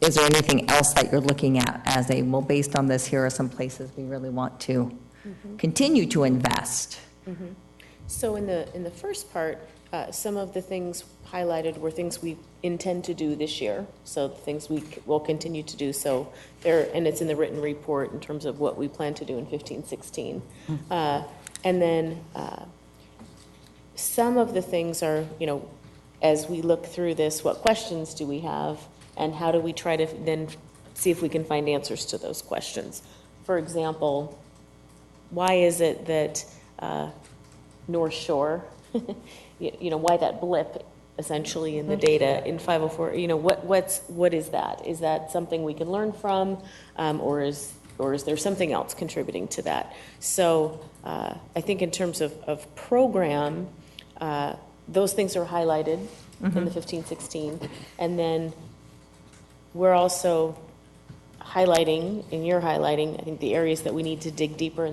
Is there anything else that you're looking at as well, based on this, here are some places we really want to continue to invest? So in the first part, some of the things highlighted were things we intend to do this year, so things we will continue to do. So there, and it's in the written report in terms of what we plan to do in 15-16. And then some of the things are, as we look through this, what questions do we have, and how do we try to then see if we can find answers to those questions? For example, why is it that North Shore, why that blip essentially in the data in 504, what is that? Is that something we can learn from, or is there something else contributing to that? So I think in terms of program, those things are highlighted in the 15-16, and then we're also highlighting, and you're highlighting, I think, the areas that we need to dig deeper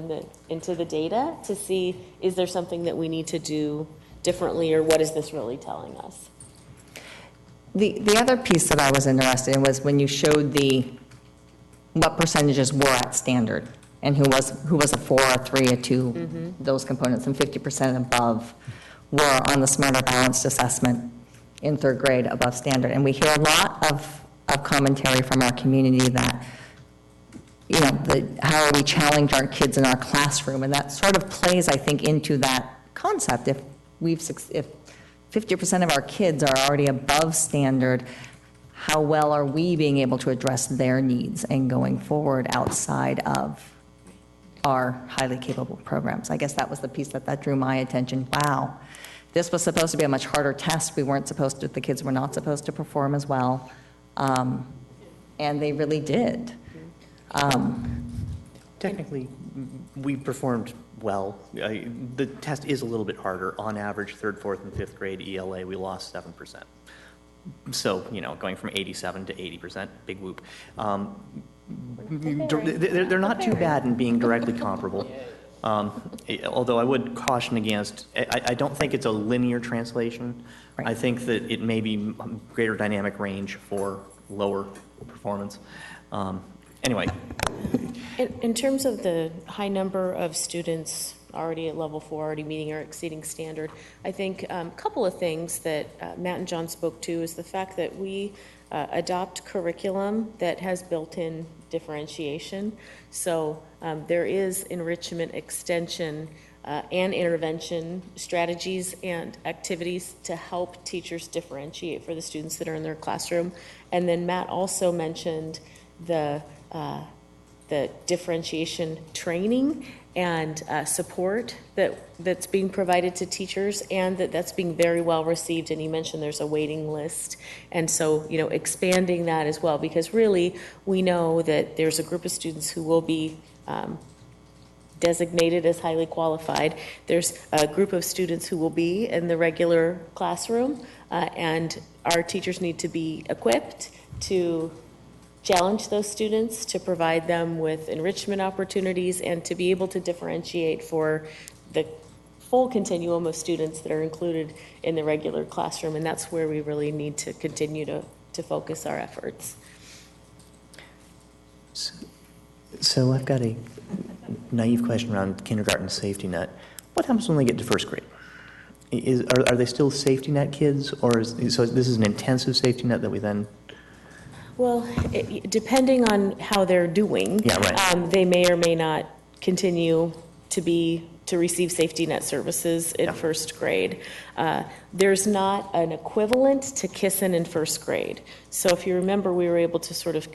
into the data to see, is there something that we need to do differently, or what is this really telling us? The other piece that I was interested in was when you showed what percentages were at standard, and who was a 4, a 3, a 2, those components, and 50% above were on the Smarter Balanced Assessment in third grade above standard. And we hear a lot of commentary from our community that, how are we challenging our kids in our classroom? And that sort of plays, I think, into that concept. If 50% of our kids are already above standard, how well are we being able to address their needs and going forward outside of our highly capable programs? I guess that was the piece that drew my attention. Wow, this was supposed to be a much harder test. The kids were not supposed to perform as well. And they really did. Technically, we performed well. The test is a little bit harder. On average, third, fourth, and fifth grade ELA, we lost 7%. So, going from 87 to 80%, big whoop. They're not too bad in being directly comparable. Although I would caution against, I don't think it's a linear translation. Right. I think that it may be greater dynamic range for lower performance. Anyway. In terms of the high number of students already at level 4, already meeting or exceeding standard, I think a couple of things that Matt and John spoke to is the fact that we adopt curriculum that has built-in differentiation. So there is enrichment extension and intervention strategies and activities to help teachers differentiate for the students that are in their classroom. And then Matt also mentioned the differentiation training and support that's being provided to teachers, and that's being very well received. And he mentioned there's a waiting list. And so, you know, expanding that as well, because really we know that there's a group of students who will be designated as highly qualified. There's a group of students who will be in the regular classroom, and our teachers need to be equipped to challenge those students, to provide them with enrichment opportunities, and to be able to differentiate for the full continuum of students that are included in the regular classroom. And that's where we really need to continue to focus our efforts. So I've got a naive question around kindergarten safety net. What happens when they get to first grade? Are they still safety net kids, or so this is an intensive safety net that we then? Well, depending on how they're doing, Yeah, right. They may or may not continue to receive safety net services in first grade. There's not an equivalent to KISN in first grade. So if you remember, we were able to sort of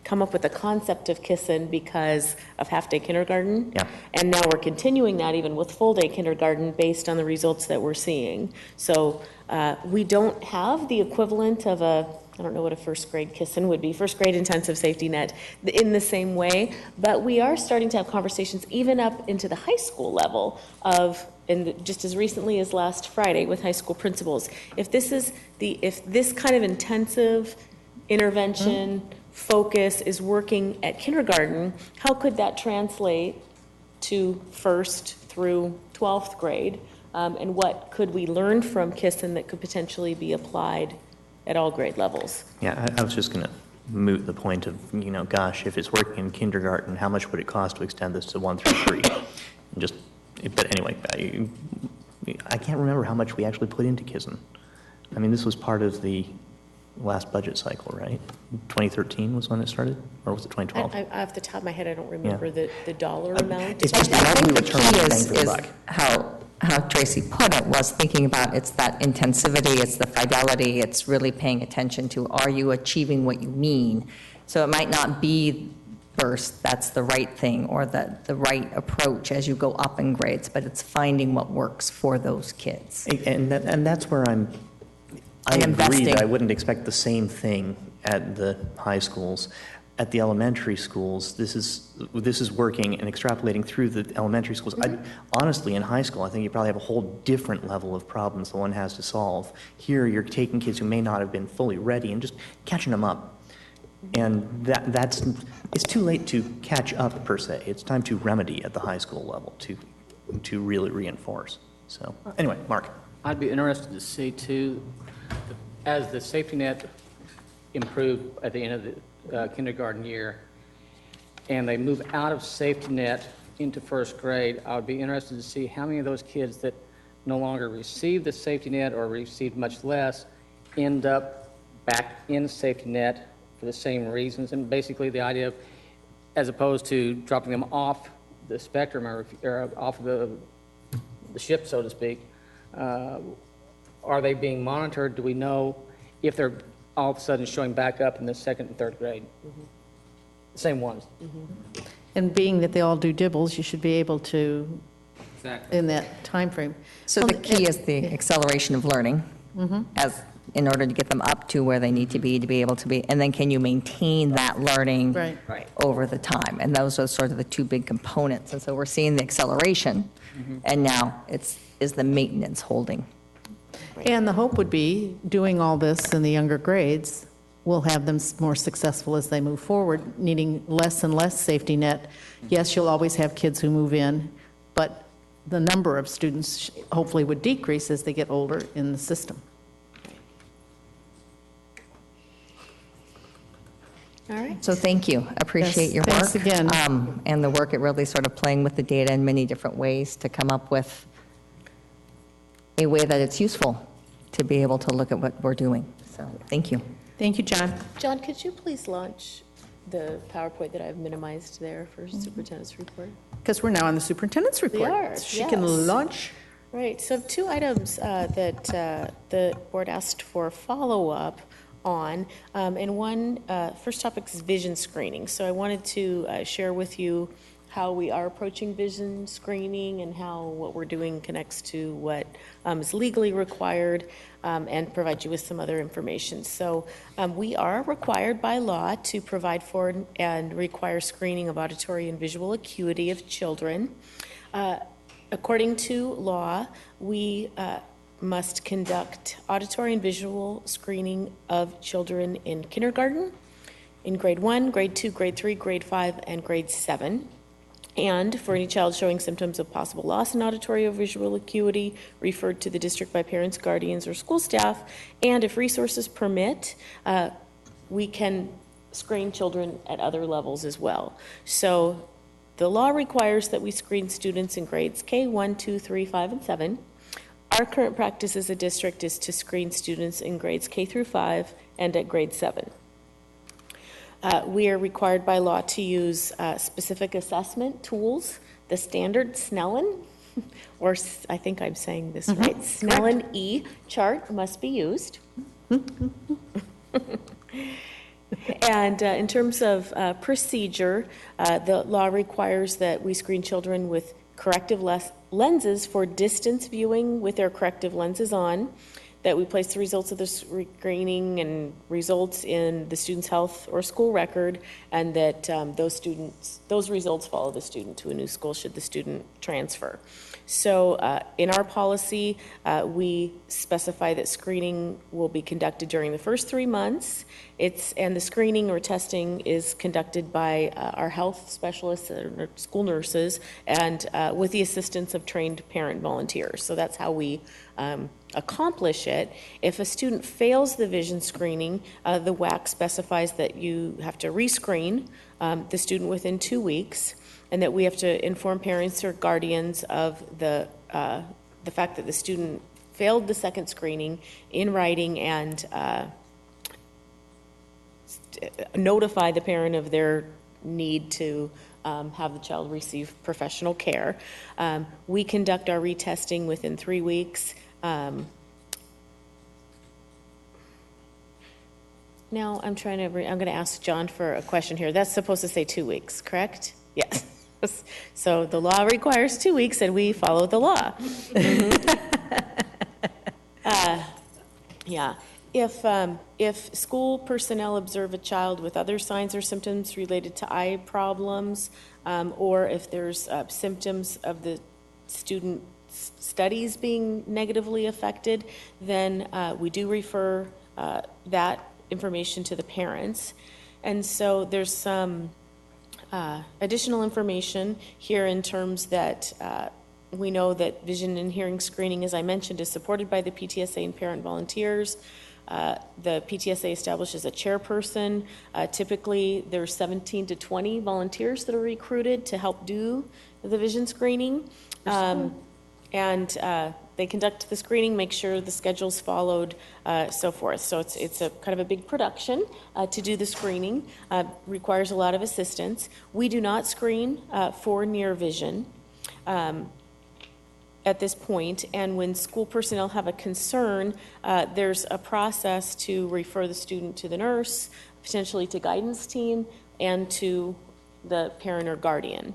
come up with the concept of KISN because of half-day kindergarten. Yeah. And now we're continuing that even with full-day kindergarten based on the results that we're seeing. So we don't have the equivalent of I don't know what a first grade KISN would be, first grade intensive safety net in the same way, but we are starting to have conversations even up into the high school level and just as recently as last Friday with high school principals. If this kind of intensive intervention focus is working at kindergarten, how could that translate to first through 12th grade? And what could we learn from KISN that could potentially be applied at all grade levels? Yeah, I was just going to moot the point of, gosh, if it's working in kindergarten, how much would it cost to extend this to 1 through 3? But anyway, I can't remember how much we actually put into KISN. I mean, this was part of the last budget cycle, right? 2013 was when it started, or was it 2012? Off the top of my head, I don't remember the dollar amount. It's just how do we return the bang for the buck? How Tracy put it was thinking about it's that intensivity, it's the fidelity, it's really paying attention to, are you achieving what you mean? So it might not be first, that's the right thing, or the right approach as you go up in grades, but it's finding what works for those kids. And that's where I agree that I wouldn't expect the same thing at the high schools. At the elementary schools, this is working and extrapolating through the elementary schools. Honestly, in high school, I think you probably have a whole different level of problems that one has to solve. Here, you're taking kids who may not have been fully ready and just catching them up. And it's too late to catch up, per se. It's time to remedy at the high school level to really reinforce. So anyway, Mark. I'd be interested to see, too, as the safety net improved at the end of the kindergarten year, and they move out of safety net into first grade, I would be interested to see how many of those kids that no longer receive the safety net or received much less end up back in safety net for the same reasons. And basically the idea of, as opposed to dropping them off the spectrum or off of the ship, so to speak, are they being monitored? Do we know if they're all of a sudden showing back up in the second and third grade? The same ones. And being that they all do dibbles, you should be able to, in that time frame. So the key is the acceleration of learning in order to get them up to where they need to be able to be, and then can you maintain that learning over the time? And those are sort of the two big components. And so we're seeing the acceleration, and now is the maintenance holding. And the hope would be, doing all this in the younger grades will have them more successful as they move forward, needing less and less safety net. Yes, you'll always have kids who move in, but the number of students hopefully would decrease as they get older in the system. All right. So thank you. Appreciate your work. Thanks again. And the work at really sort of playing with the data in many different ways to come up with a way that it's useful to be able to look at what we're doing. So thank you. Thank you, John. John, could you please launch the PowerPoint that I've minimized there for Superintendent's report? Because we're now on the superintendent's report. are, She yes. can launch. Right, so two items that the board asked for follow-up on, and one, first topic is vision screening. So I wanted to share with you how we are approaching vision screening and how what we're doing connects to what is legally required, and provide you with some other information. So we are required by law to provide for and require screening of auditory and visual acuity of children. According to law, we must conduct auditory and visual screening of children in kindergarten, in grade 1, grade 2, grade 3, grade 5, and grade 7. And for any child showing symptoms of possible loss in auditory or visual acuity, referred to the district by parents, guardians, or school staff. And if resources permit, we can screen children at other levels as well. So the law requires that we screen students in grades K1, 2, 3, 5, and 7. Our current practice as a district is to screen students in grades K through 5 and at grade 7. We are required by law to use specific assessment tools. The standard Snellen, or I think I'm saying this right, Snellen E chart must be used. And in terms of procedure, the law requires that we screen children with corrective lenses for distance viewing with their corrective lenses on, that we place the results of the screening and results in the student's health or school record, and that those results follow the student to a new school should the student transfer. So in our policy, we specify that screening will be conducted during the first 3 months. And the screening or testing is conducted by our health specialists or school nurses, and with the assistance of trained parent volunteers. So that's how we accomplish it. If a student fails the vision screening, the WAC specifies that you have to rescreen the student within 2 weeks, and that we have to inform parents or guardians of the fact that the student failed the second screening in writing, and notify the parent of their need to have the child receive professional care. We conduct our retesting within 3 weeks. Now I'm going to ask John for a question here. That's supposed to say 2 weeks, correct? Yes. So the law requires 2 weeks, and we follow the law. Yeah. If school personnel observe a child with other signs or symptoms related to eye problems, or if there's symptoms of the student studies being negatively affected, then we do refer that information to the parents. And so there's some additional information here in terms that we know that vision and hearing screening, as I mentioned, is supported by the PTSA and parent volunteers. The PTSA establishes a chairperson. Typically, there's 17 to 20 volunteers that are recruited to help do the vision screening. And they conduct the screening, make sure the schedule's followed, so forth. So it's a kind of a big production to do the screening. Requires a lot of assistance. We do not screen for near vision at this point, and when school personnel have a concern, there's a process to refer the student to the nurse, potentially to guidance team, and to the parent or guardian.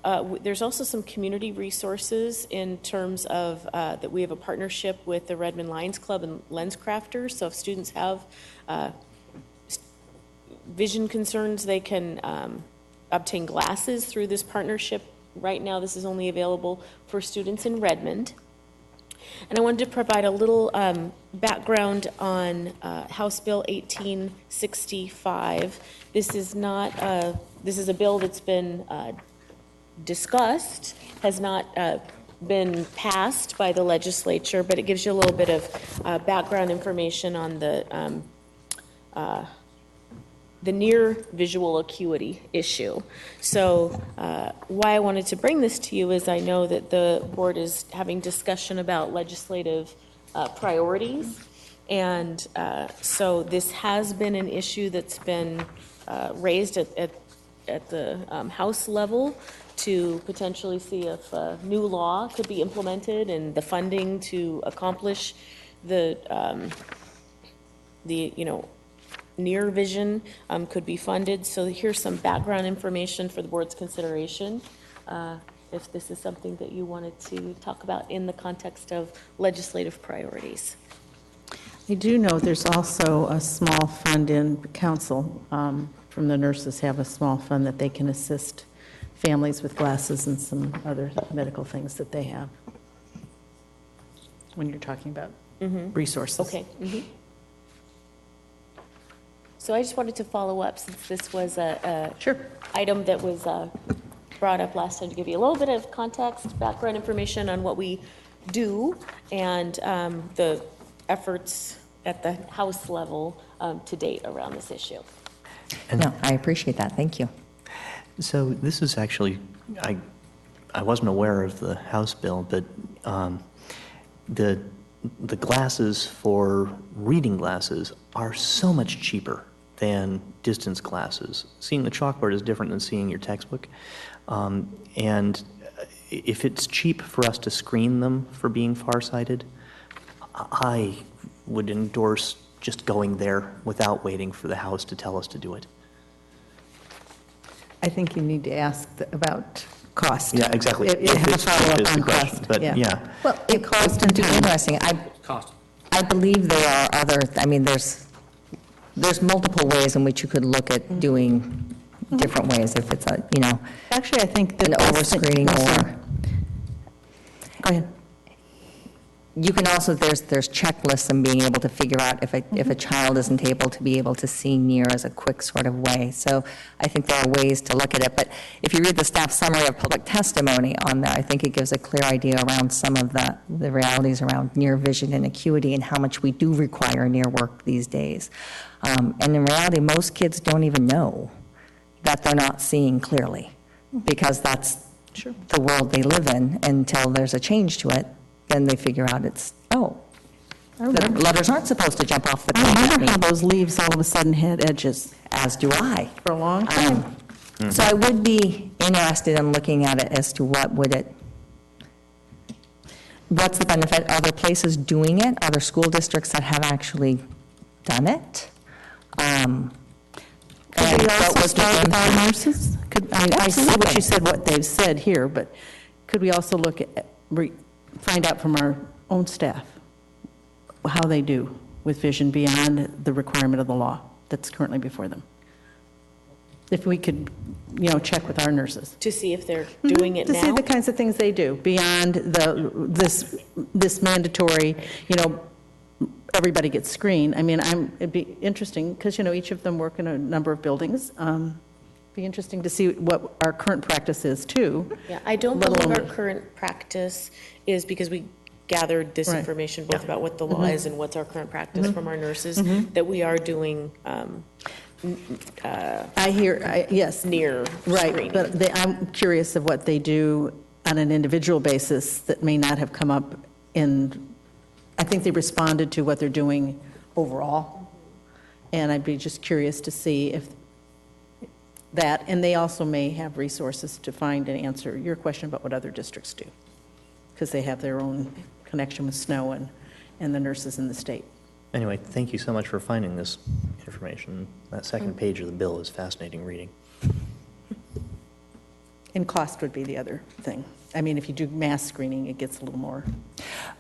There's also some community resources in terms of that we have a partnership with the Redmond Lions Club and Lens Crafters. So if students have vision concerns, they can obtain glasses through this partnership. Right now, this is only available for students in Redmond. And I wanted to provide a little background on House Bill 1865. This is a bill that's been discussed, has not been passed by the legislature, but it gives you a little bit of background information on the near visual acuity issue. So why I wanted to bring this to you is I know that the board is having discussion about legislative priorities, and so this has been an issue that's been raised at at the House level to potentially see if a new law could be implemented and the funding to accomplish the near vision could be funded. So here's some background information for the board's consideration. If this is something that you wanted to talk about in the context of legislative priorities. I do know there's also a small fund in council, from the nurses have a small fund that they can assist families with glasses and some other medical things that they have, when you're talking about resources. Okay. So I just wanted to follow up, since this was a item that was brought up last time, to give you a little bit of context, background information on what we do and the efforts at the House level to date around this issue. No, I appreciate that. Thank you. So this is actually, I wasn't aware of the House bill, but the glasses for reading glasses are so much cheaper than distance glasses. Seeing the chalkboard is different than seeing your textbook. And if it's cheap for us to screen them for being farsighted, I would endorse just going there without waiting for the House to tell us to do it. I think you need to ask about cost. Yeah, exactly. It has a It's follow-up is the on question, cost. but yeah. Well, it cost and time. Interesting. I believe there are other, I mean, there's multiple ways in which you could look at doing different ways, if it's a, Actually, I think that an overscreening or. Go ahead. You can also, there's checklists and being able to figure out if a child isn't able to be able to see near as a quick sort of way. So I think there are ways to look at it. But if you read the staff summary of public testimony on there, I think it gives a clear idea around some of the realities around near vision and acuity and how much we do require near work these days. And in reality, most kids don't even know that they're not seeing clearly, because that's the world they live in until there's a change to it. Then they figure out the letters aren't supposed to jump off the page. I remember how those leaves all of a sudden had edges. As do I. For a long time. So I would be interested in looking at it as to what's the benefit? Are there places doing it? Are there school districts that have actually done it? Could we also start with our nurses? I see what you said, what they've said here, but could we also look at, find out from our own staff how they do with vision beyond the requirement of the law that's currently before them? If we could, check with our nurses. To see if they're doing it now? To see the kinds of things they do beyond this mandatory, everybody gets screened. I mean, it'd be interesting, because, each of them work in a number of buildings. Be interesting to see what our current practice is, too. Yeah, I don't believe our current practice is, because we gathered this information both about what the law is and what's our current practice from our nurses, that we are doing yes. near Right, but I'm curious of what they do on an individual basis that may not have come up I think they responded to what they're doing overall. And I'd be just curious to see if that, and they also may have resources to find and answer your question about what other districts do, because they have their own connection with SNO and the nurses in the state. Anyway, thank you so much for finding this information. That second page of the bill is fascinating reading. And cost would be the other thing. I mean, if you do mass screening, it gets a little more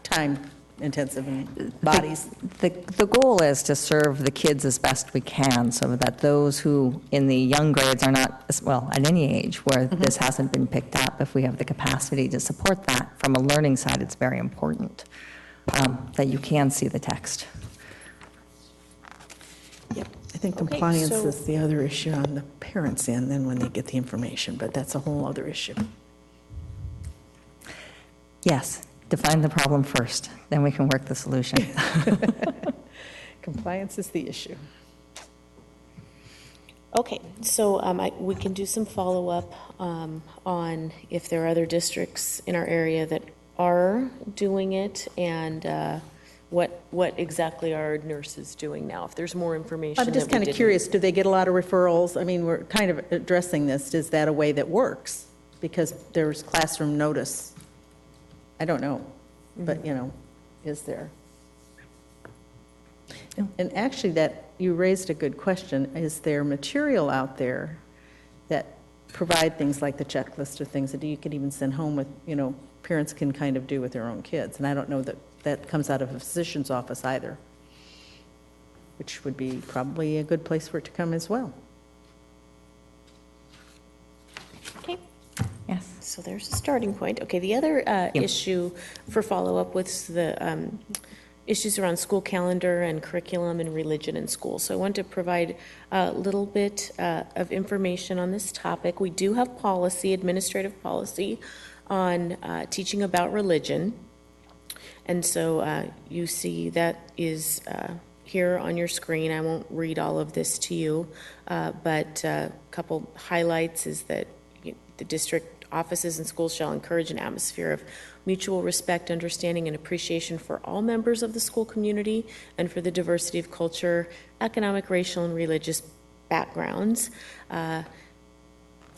time-intensive and bodies. The goal is to serve the kids as best we can, so that those who in the young grades are not, well, at any age where this hasn't been picked up, if we have the capacity to support that from a learning side, it's very important that you can see the text. Yep. I think compliance is the other issue on the parents' end, then when they get the information, but that's a whole other issue. Yes, define the problem first, then we can work the solution. Compliance is the issue. Okay, so we can do some follow-up on if there are other districts in our area that are doing it, and what exactly are nurses doing now? If there's more information I'm just that we kind of didn't- curious, do they get a lot of referrals? I mean, we're kind of addressing this. Is that a way that works? Because there's classroom notice. I don't know, but, you know, is there? And actually, that, you raised a good question. Is there material out there that provide things like the checklist or things that you could even send home with, you know, parents can kind of do with their own kids? And I don't know that that comes out of a physician's office either, which would be probably a good place for it to come as well. Okay. Yes. So there's a starting point. Okay, the other issue for follow-up was the issues around school calendar and curriculum and religion in school. So I want to provide a little bit of information on this topic. We do have policy, administrative policy, on teaching about religion. And so you see that is here on your screen. I won't read all of this to you, but a couple highlights is that the district offices and schools shall encourage an atmosphere of mutual respect, understanding, and appreciation for all members of the school community and for the diversity of culture, economic, racial, and religious backgrounds.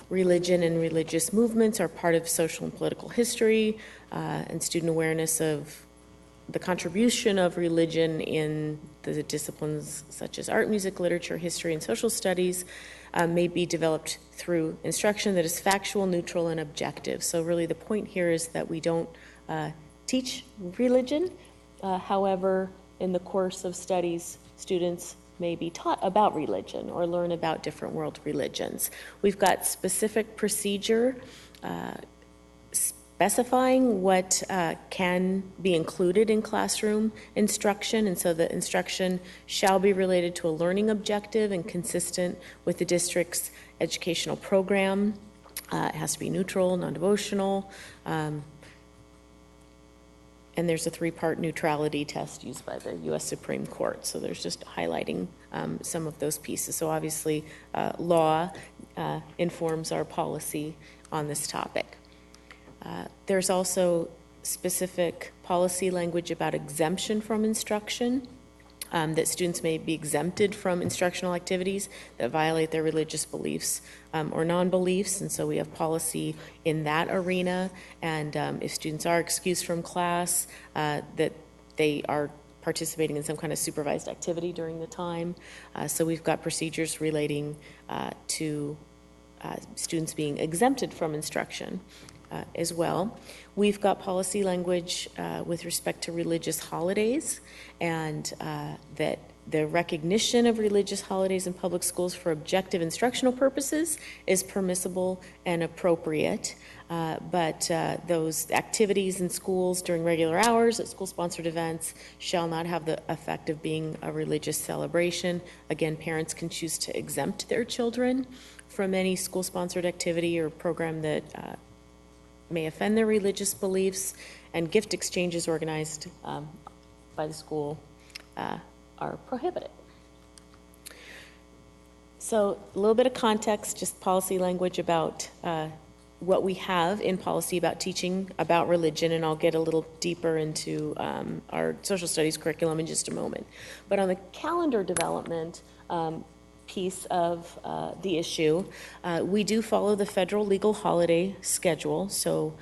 Religion and religious movements are part of social and political history, and student awareness of the contribution of religion in the disciplines such as art, music, literature, history, and social studies may be developed through instruction that is factual, neutral, and objective. So really the point here is that we don't teach religion. However, in the course of studies, students may be taught about religion or learn about different world religions. We've got specific procedure specifying what can be included in classroom instruction, and so the instruction shall be related to a learning objective and consistent with the district's educational program. It has to be neutral, non-devotional, and there's a 3-part neutrality test used by the U.S. Supreme Court, so there's just highlighting some of those pieces. So obviously, law informs our policy on this topic. There's also specific policy language about exemption from instruction, that students may be exempted from instructional activities that violate their religious beliefs or non-beliefs, and so we have policy in that arena. And if students are excused from class, that they are participating in some kind of supervised activity during the time. So we've got procedures relating to students being exempted from instruction. As well. We've got policy language with respect to religious holidays, and that the recognition of religious holidays in public schools for objective instructional purposes is permissible and appropriate, but those activities in schools during regular hours at school-sponsored events shall not have the effect of being a religious celebration. Again, parents can choose to exempt their children from any school-sponsored activity or program that may offend their religious beliefs, and gift exchanges organized by the school are prohibited. So a little bit of context, just policy language about what we have in policy about teaching about religion, and I'll get a little deeper into our social studies curriculum in just a moment. But on the calendar development piece of the issue, we do follow the federal legal holiday schedule, so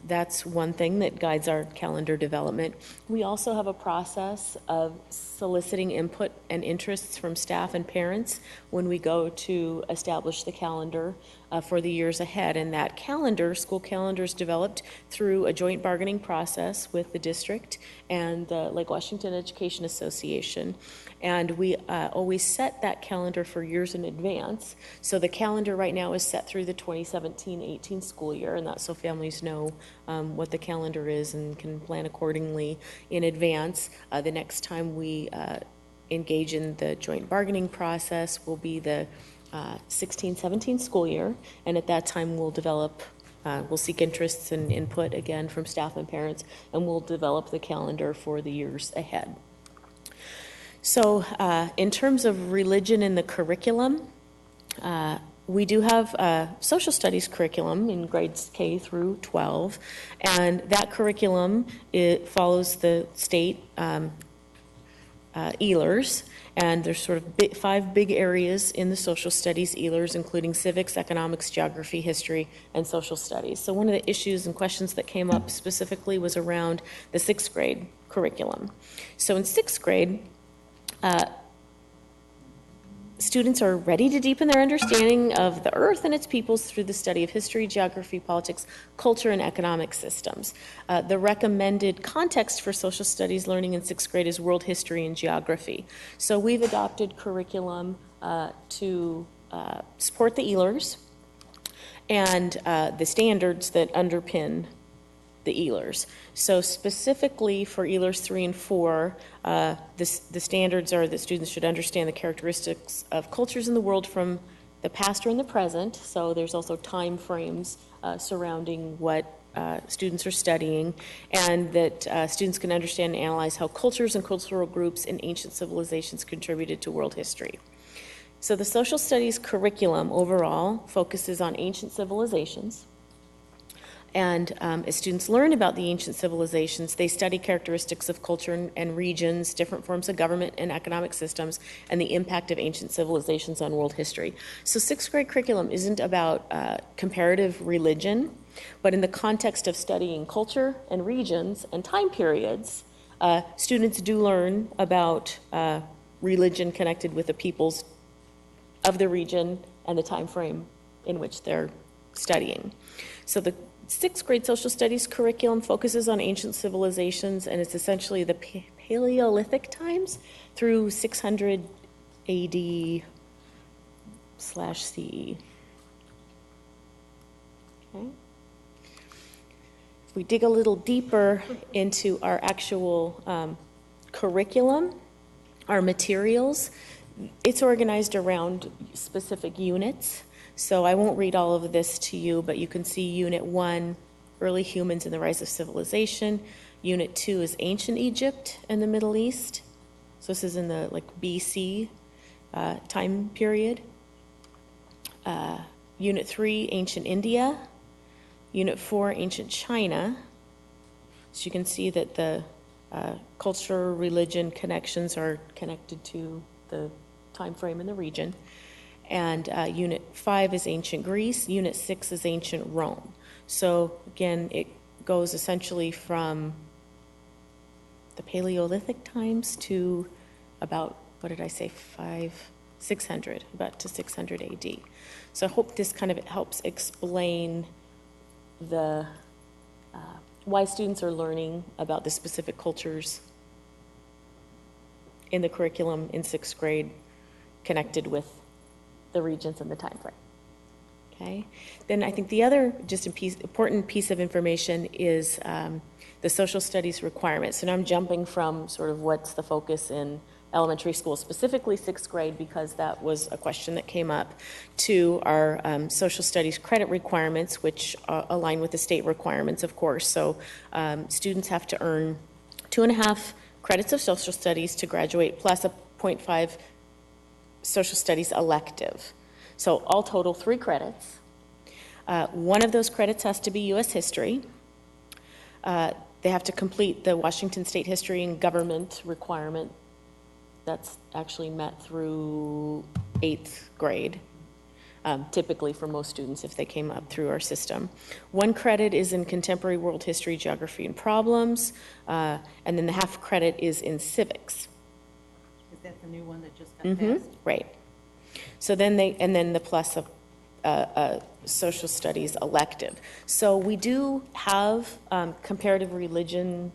that's one thing that guides our calendar development. We also have a process of soliciting input and interests from staff and parents when we go to establish the calendar for the years ahead. And that calendar, school calendar, is developed through a joint bargaining process with the district and the Lake Washington Education Association. And we always set that calendar for years in advance. So the calendar right now is set through the 2017-18 school year, and that's so families know what the calendar is and can plan accordingly in advance. The next time we engage in the joint bargaining process will be the 16-17 school year, and at that time we'll develop, we'll seek interests and input again from staff and parents, and we'll develop the calendar for the years ahead. So in terms of religion in the curriculum, We do have a social studies curriculum in grades K through 12, and that curriculum, it follows the state ELERS, and there's sort of 5 big areas in the social studies ELERS, including civics, economics, geography, history, and social studies. So one of the issues and questions that came up specifically was around the 6th grade curriculum. So in 6th grade, students are ready to deepen their understanding of the earth and its peoples through the study of history, geography, politics, culture, and economic systems. The recommended context for social studies learning in 6th grade is world history and geography. So we've adopted curriculum to support the ELERS and the standards that underpin the ELERS. So specifically for ELERS 3 and 4, the standards are that students should understand the characteristics of cultures in the world from the past or in the present. So there's also time frames surrounding what students are studying, and that students can understand and analyze how cultures and cultural groups in ancient civilizations contributed to world history. So the social studies curriculum overall focuses on ancient civilizations. And as students learn about the ancient civilizations, they study characteristics of culture and regions, different forms of government and economic systems, and the impact of ancient civilizations on world history. So 6th grade curriculum isn't about comparative religion, but in the context of studying culture and regions and time periods, students do learn about religion connected with the peoples of the region and the time frame in which they're studying. So the 6th grade social studies curriculum focuses on ancient civilizations, and it's essentially the Paleolithic times through 600 AD/CE. Okay. If we dig a little deeper into our actual curriculum, our materials, it's organized around specific units. So I won't read all of this to you, but you can see Unit 1, Early Humans and the Rise of Civilization. Unit 2 is Ancient Egypt and the Middle East. So this is in the BC time period. Unit 3, Ancient India. Unit 4, Ancient China. So you can see that the culture, religion connections are connected to the time frame in the region. And Unit 5 is Ancient Greece. Unit 6 is Ancient Rome. So again, it goes essentially from the Paleolithic times to about, what did I say, 600, about to 600 AD. So I hope this kind of helps explain the why students are learning about the specific cultures in the curriculum in 6th grade connected with the regions and the time frame. Okay. Then I think the other just important piece of information is the social studies requirements. And I'm jumping from sort of what's the focus in elementary school, specifically 6th grade, because that was a question that came up, to our social studies credit requirements, which align with the state requirements, of course. So students have to earn 2.5 credits of social studies to graduate, plus a 0.5 social studies elective. So all total 3 credits. One of those credits has to be U.S. history. They have to complete the Washington State History and Government requirement. That's actually met through 8th grade, typically for most students if they came up through our system. 1 credit is in contemporary world history, geography, and problems, and then the half credit is in civics. Is that the new one that just got passed? Right. So then the plus of social studies elective. So we do have comparative religion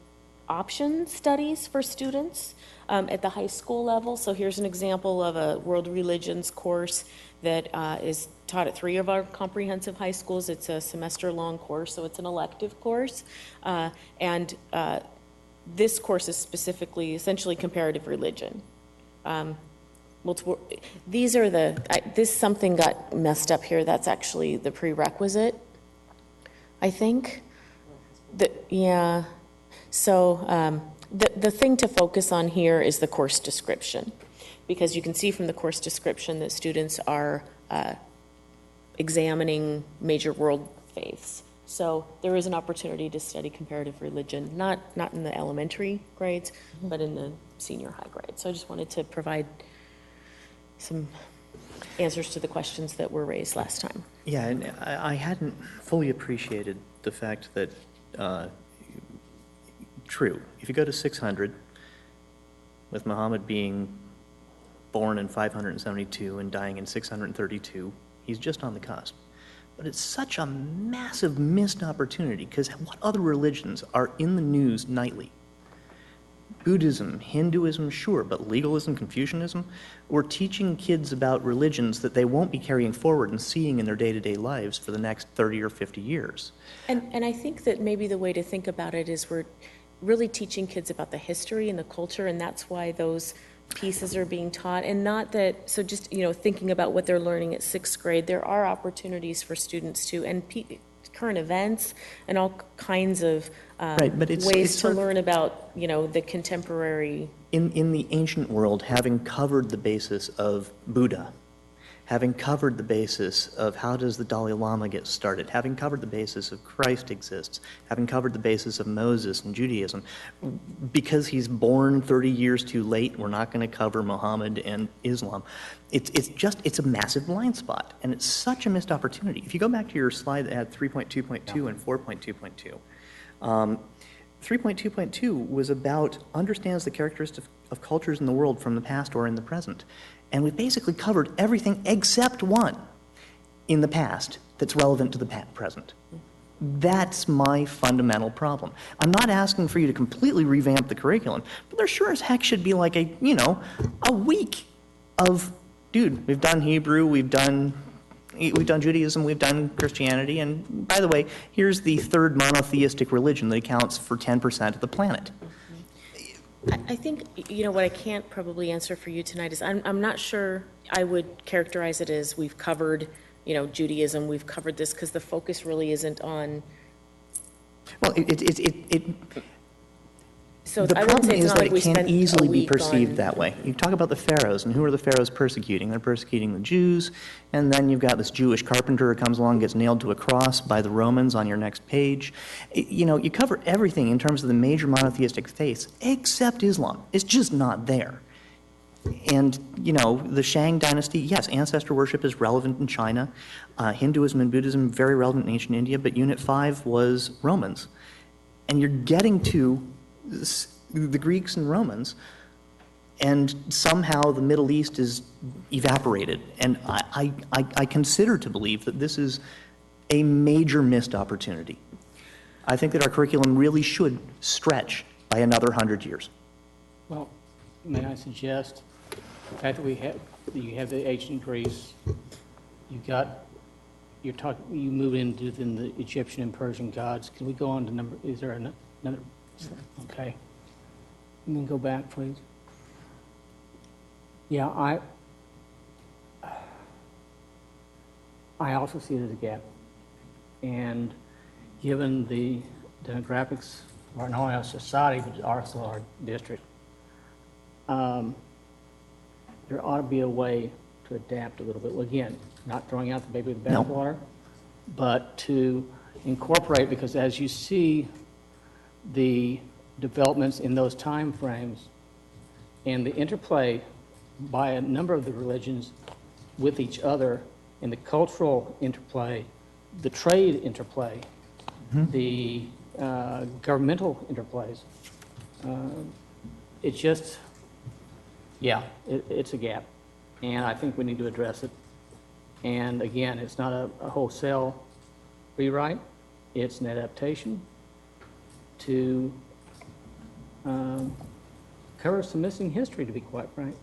option studies for students at the high school level. So here's an example of a world religions course that is taught at 3 of our comprehensive high schools. It's a semester-long course, so it's an elective course. And this course is specifically, essentially, comparative religion. These are this something got messed up here. That's actually the prerequisite, I think. Yeah. So the thing to focus on here is the course description, because you can see from the course description that students are examining major world faiths. So there is an opportunity to study comparative religion, not in the elementary grades, but in the senior high grades. So I just wanted to provide some answers to the questions that were raised last time. Yeah, and I hadn't fully appreciated the fact that, true, if you go to 600, with Muhammad being born in 572 and dying in 632, he's just on the cusp. But it's such a massive missed opportunity, because what other religions are in the news nightly? Buddhism, Hinduism, sure, but legalism, Confucianism? We're teaching kids about religions that they won't be carrying forward and seeing in their day-to-day lives for the next 30 or 50 years. And I think that maybe the way to think about it is we're really teaching kids about the history and the culture, and that's why those pieces are being taught, and not that, so just, thinking about what they're learning at 6th grade, there are opportunities for students to, and current events and all kinds of Right, but ways to learn about, the contemporary. In the ancient world, having covered the basis of Buddha, having covered the basis of how does the Dalai Lama get started, having covered the basis of Christ exists, having covered the basis of Moses and Judaism, because he's born 30 years too late, we're not going to cover Muhammad and Islam. It's a massive blind spot, and it's such a missed opportunity. If you go back to your slide that had 3.2.2 and 4.2.2, 3.2.2 was about understands the characteristics of cultures in the world from the past or in the present. And we basically covered everything except one in the past that's relevant to the present. That's my fundamental problem. I'm not asking for you to completely revamp the curriculum, but there sure as heck should be like a week of, dude, we've done Hebrew, we've done Judaism, we've done Christianity, and by the way, here's the third monotheistic religion that accounts for 10% of the planet. I think, what I can't probably answer for you tonight is I'm not sure I would characterize it as we've covered, Judaism, we've covered this, because the focus really isn't on. Well, So the I would problem say it's is not that like we it can't spent a easily be week perceived on- that way. You talk about the pharaohs, and who are the pharaohs persecuting? They're persecuting the Jews, and then you've got this Jewish carpenter who comes along and gets nailed to a cross by the Romans on your next page. You cover everything in terms of the major monotheistic faiths, except Islam. It's just not there. And, the Shang dynasty, yes, ancestor worship is relevant in China. Hinduism and Buddhism, very relevant in ancient India, but Unit 5 was Romans. And you're getting to the Greeks and Romans, and somehow the Middle East is evaporated. And I consider to believe that this is a major missed opportunity. I think that our curriculum really should stretch by another 100 years. Well, may I suggest, the fact that you have the ancient Greece, you move into the Egyptian and Persian gods. Can we go on to is there another? Okay. You can go back, please. Yeah, I also see it as a gap. And given the demographics of not only our society, but also our district, there ought to be a way to adapt a little bit. Well, again, not throwing out the baby with the bathwater, but to incorporate, because as you see the developments in those time frames and the interplay by a number of the religions with each other, and the cultural interplay, the trade interplay, the governmental interplays, it's just, it's a gap. And I think we need to address it. And again, it's not a wholesale rewrite, it's an adaptation to cover some missing history, to be quite frank.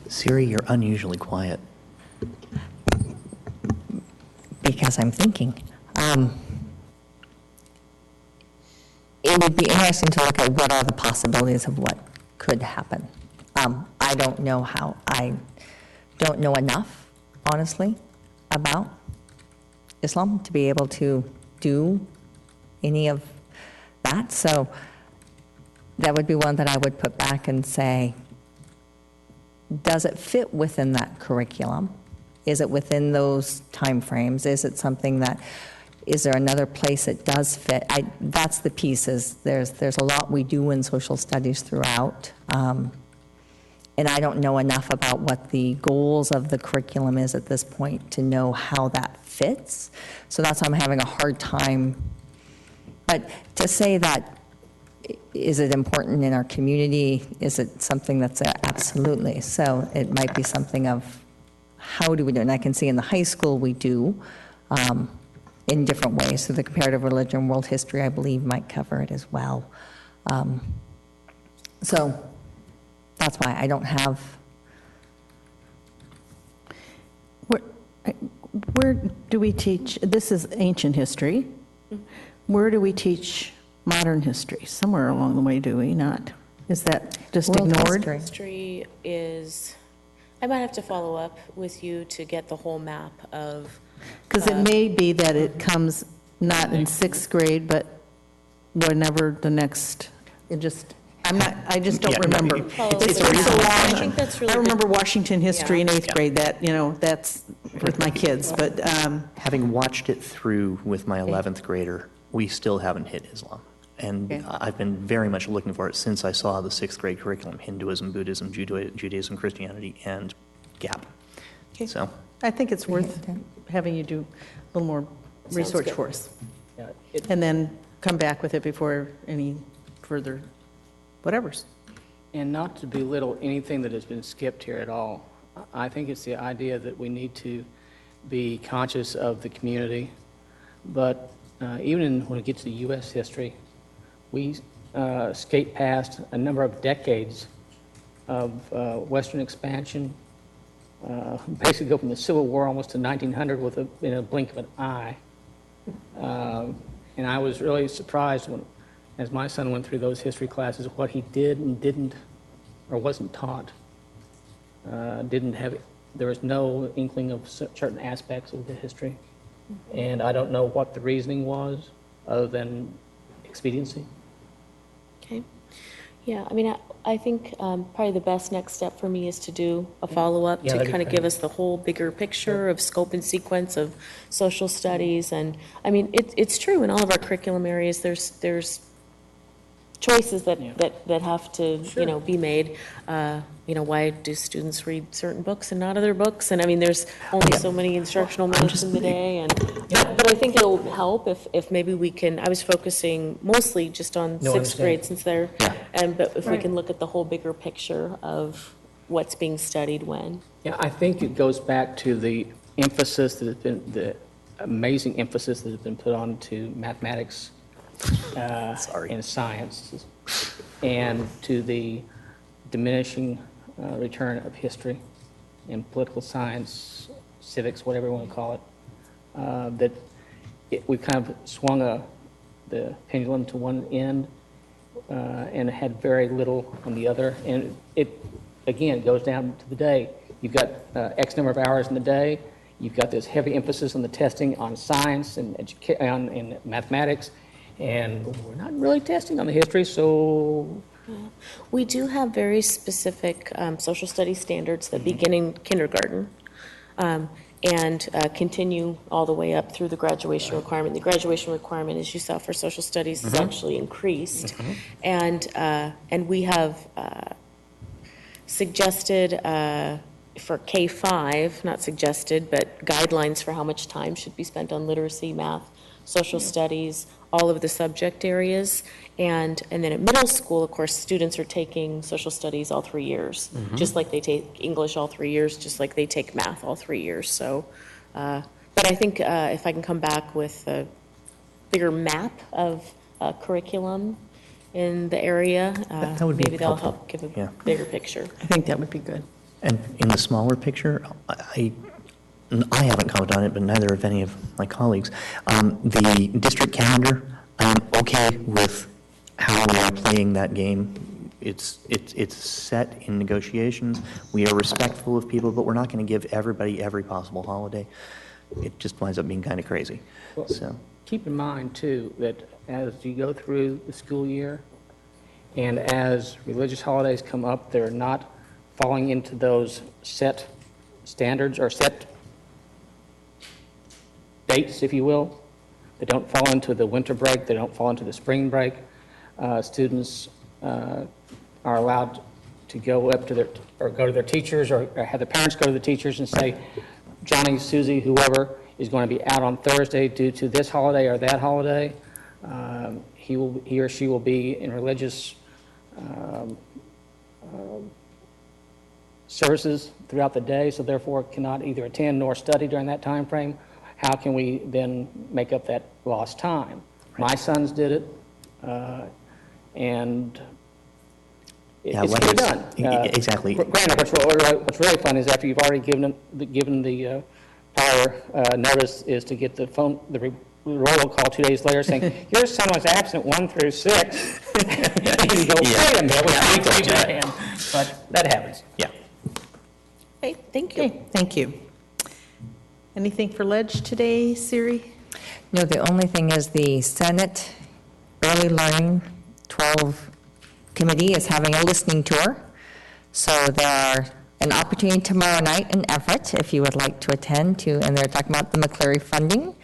Siri, you're unusually quiet. Because I'm thinking. It would be interesting to look at what are the possibilities of what could happen. I don't know how. I don't know enough, honestly, about Islam to be able to do any of that. So that would be one that I would put back and say, does it fit within that curriculum? Is it within those timeframes? Is it something that, is there another place it does fit? That's the piece, is there's a lot we do in social studies throughout. And I don't know enough about what the goals of the curriculum is at this point to know how that fits. So that's why I'm having a hard time. But to say that, is it important in our community? Is it something that's absolutely? So it might be something of, how do we do it? And I can see in the high school we do in different ways. So the comparative religion, world history, I believe, might cover it as well. So that's why I don't have. Where do we teach, this is ancient history. Where do we teach modern history? Somewhere along the way, do we not? Is that just ignored? History is, I might have to follow up with you to get the whole map of. Because it may be that it comes not in 6th grade, but whenever the next, I just don't remember. It's been so long. I think that's really I remember Washington history in 8th Yeah. grade, that's with my kids, but. Having watched it through with my 11th grader, we still haven't hit Islam. And Okay. I've been very much looking for it since I saw the 6th grade curriculum, Hinduism, Buddhism, Judaism, Christianity, and GAP. Okay. So I think it's worth having you do a little more research good. for us. Yeah, And then come back with it before any further whatevers. And not to belittle anything that has been skipped here at all, I think it's the idea that we need to be conscious of the community. But even when it gets to U.S. history, we skate past a number of decades of Western expansion, basically go from the Civil War almost to 1900 in a blink of an eye. And I was really surprised when, as my son went through those history classes, what he did and didn't, or wasn't taught. There was no inkling of certain aspects of the history. And I don't know what the reasoning was, other than expediency. Okay. Yeah, I mean, I think probably the best next step for me is to do a follow-up Yeah, to that'd be kind of great. give us the whole bigger picture of scope and sequence of social studies. And, I mean, it's true in all of our curriculum areas, there's choices that have to, be made. Why do students read certain books and not other books? And I mean, there's only so many instructional minutes in the day. But I think it'll help if maybe we can, I was focusing mostly just on No, I 6th understand. grade since they're, but if we can look at the whole bigger picture of what's being studied when. Yeah, I think it goes back to the emphasis that has been, the amazing emphasis that has been put on to mathematics and science, and to the diminishing return of history and political science, civics, whatever you want to call it, we've kind of swung the pendulum to one end and had very little on the other. And it, again, goes down to the day. You've got X number of hours in the day. You've got this heavy emphasis on the testing on science and in mathematics, and we're not really testing on the history, so. We do have very specific social studies standards that begin in kindergarten and continue all the way up through the graduation requirement. The graduation requirement, as you saw for social studies, is actually increased. And we have suggested for K-5, not suggested, but guidelines for how much time should be spent on literacy, math, social studies, all of the subject areas. And then at middle school, of course, students are taking social studies all 3 years, just like they take English all 3 years, just like they take math all 3 years. So, but I think if I can come back with a bigger map of curriculum in the area, that would be maybe that'll helpful. help give a Yeah. bigger picture. I think that would be good. And in the smaller picture, I haven't commented on it, but neither have any of my colleagues. The district calendar, I'm okay with how we are playing that game. It's set in negotiations. We are respectful of people, but we're not going to give everybody every possible holiday. It just winds up being kind of crazy. Well, So keep in mind, too, that as you go through the school year and as religious holidays come up, they're not falling into those set standards or set dates, if you will. They don't fall into the winter break, they don't fall into the spring break. Students are allowed to go up to go to their teachers or have the parents go to the teachers and say, Johnny, Susie, whoever is going to be out on Thursday due to this holiday or that holiday. He or she will be in religious services throughout the day, so therefore cannot either attend nor study during that time frame. How can we then make up that lost time? My sons did it, and it's getting done. Exactly. Granted, what's really fun is after you've already given the prior notice is to get the robocall 2 days later saying, your son was absent 1 through 6. And you go, wait a minute, but that happens. Yeah. Okay, thank you. Okay, thank you. Anything for Ledge today, Siri? No, the only thing is the Senate Early Learning 12 Committee is having a listening tour. So there are an opportunity tomorrow night in Everett if you would like to attend and they're talking about the McCleary funding.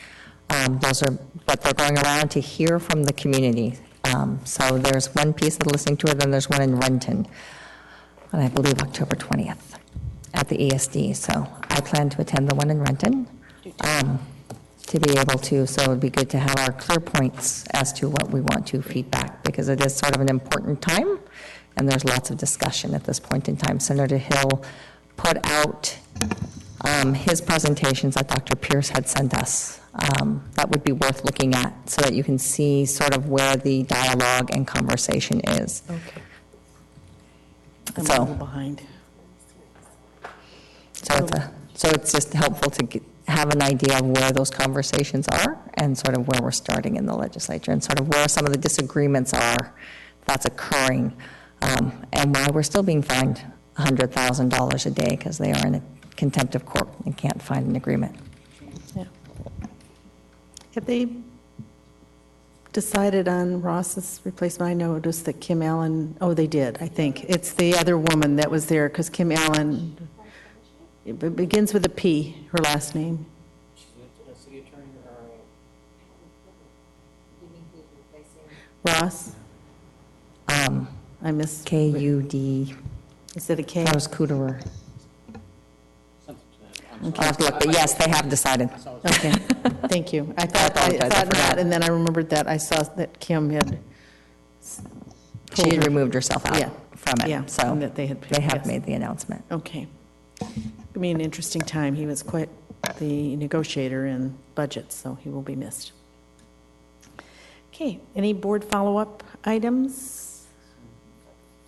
Those are what they're going around to hear from the community. So there's one piece of the listening tour, then there's one in Renton, and I believe October 20th at the ESD. So I plan to attend the one in Renton to be able to, so it would be good to have our clear points as to what we want to feedback, because it is sort of an important time, and there's lots of discussion at this point in time. Senator Hill put out his presentations that Dr. Pierce had sent us. That would be worth looking at so that you can see sort of where the dialogue and conversation is. Okay. I'm So- a little behind. So it's just helpful to have an idea of where those conversations are and sort of where we're starting in the legislature and sort of where some of the disagreements are that's occurring, and why we're still being fined $100,000 a day because they are in a contempt of court and can't find an agreement. Yeah. Have they decided on Ross's replacement? I noticed that Kim Allen, oh, they did, I think. It's the other woman that was there, because Kim Allen, it begins with a P, her last name. Ross? I missed. K-U-D. Is it a K? That was Kuderer. I'll have to look, but yes, they have decided. Okay, thank you. I thought not, and then I remembered that I saw that Kim had. She had removed herself Yeah. out from Yeah, it, so and that they they had- have yes. made the announcement. Okay. It'll be an interesting time. He was quite the negotiator in budgets, so he will be missed. Okay, any board follow-up items?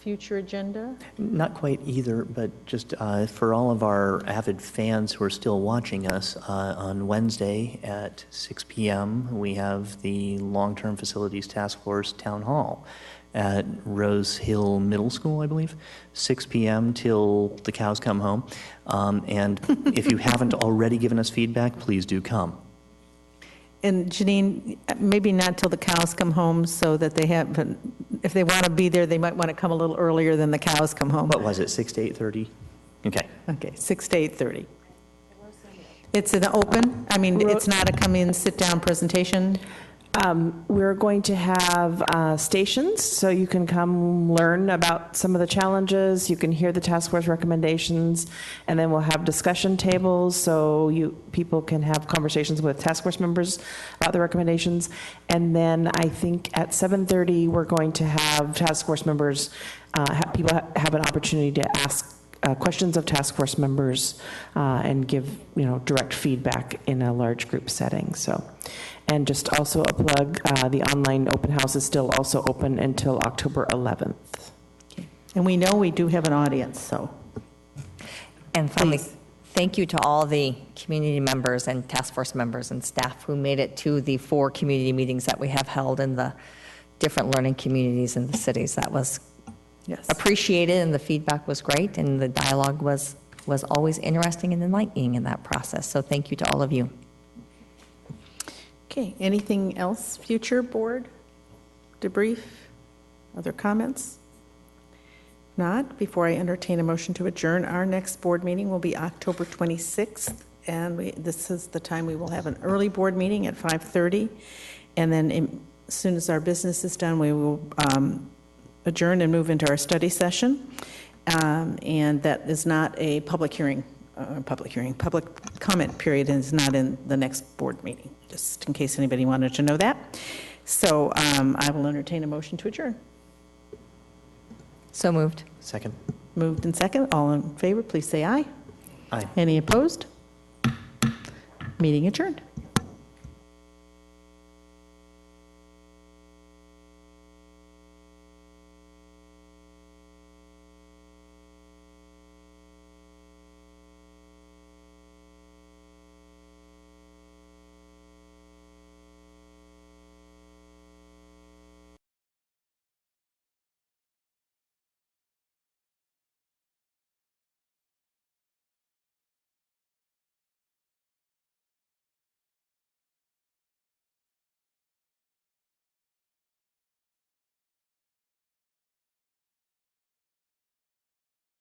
Future agenda? Not quite either, but just for all of our avid fans who are still watching us, on Wednesday at 6 p.m., we have the Long-Term Facilities Task Force Town Hall at Rose Hill Middle School, I believe, 6 p.m. till the cows come home. And if you haven't already given us feedback, please do come. And Janine, maybe not till the cows come home, so that they have, but if they want to be there, they might want to come a little earlier than the cows come home. What was it, 6 to 8:30? Okay. Okay, 6 to 8:30. It's an open, I mean, it's not a come in, sit down presentation? We're going to have stations, so you can come learn about some of the challenges, you can hear the task force recommendations, and then we'll have discussion tables, so people can have conversations with task force members about the recommendations. And then I think at 7:30, we're going to have task force members, people have an opportunity to ask questions of task force members and give, direct feedback in a large group setting. So, and just also a plug, the online open house is still also open until October 11th. And we know we do have an audience, so. And finally, thank you to all the community members and task force members and staff who made it to the 4 community meetings that we have held in the different learning communities in the cities. That was appreciated, and the feedback was great, and the dialogue was always interesting and enlightening in that process. So thank you to all of you. Okay, anything else, future board debrief, other comments? Not, before I entertain a motion to adjourn, our next board meeting will be October 26th, and this is the time we will have an early board meeting at 5:30, and then as soon as our business is done, we will adjourn and move into our study session, and that is not a public comment period, and is not in the next board meeting, just in case anybody wanted to know that. So I will entertain a motion to adjourn. So moved. Second. Moved and second. All in favor, please say aye. Aye. Any opposed? Meeting adjourned.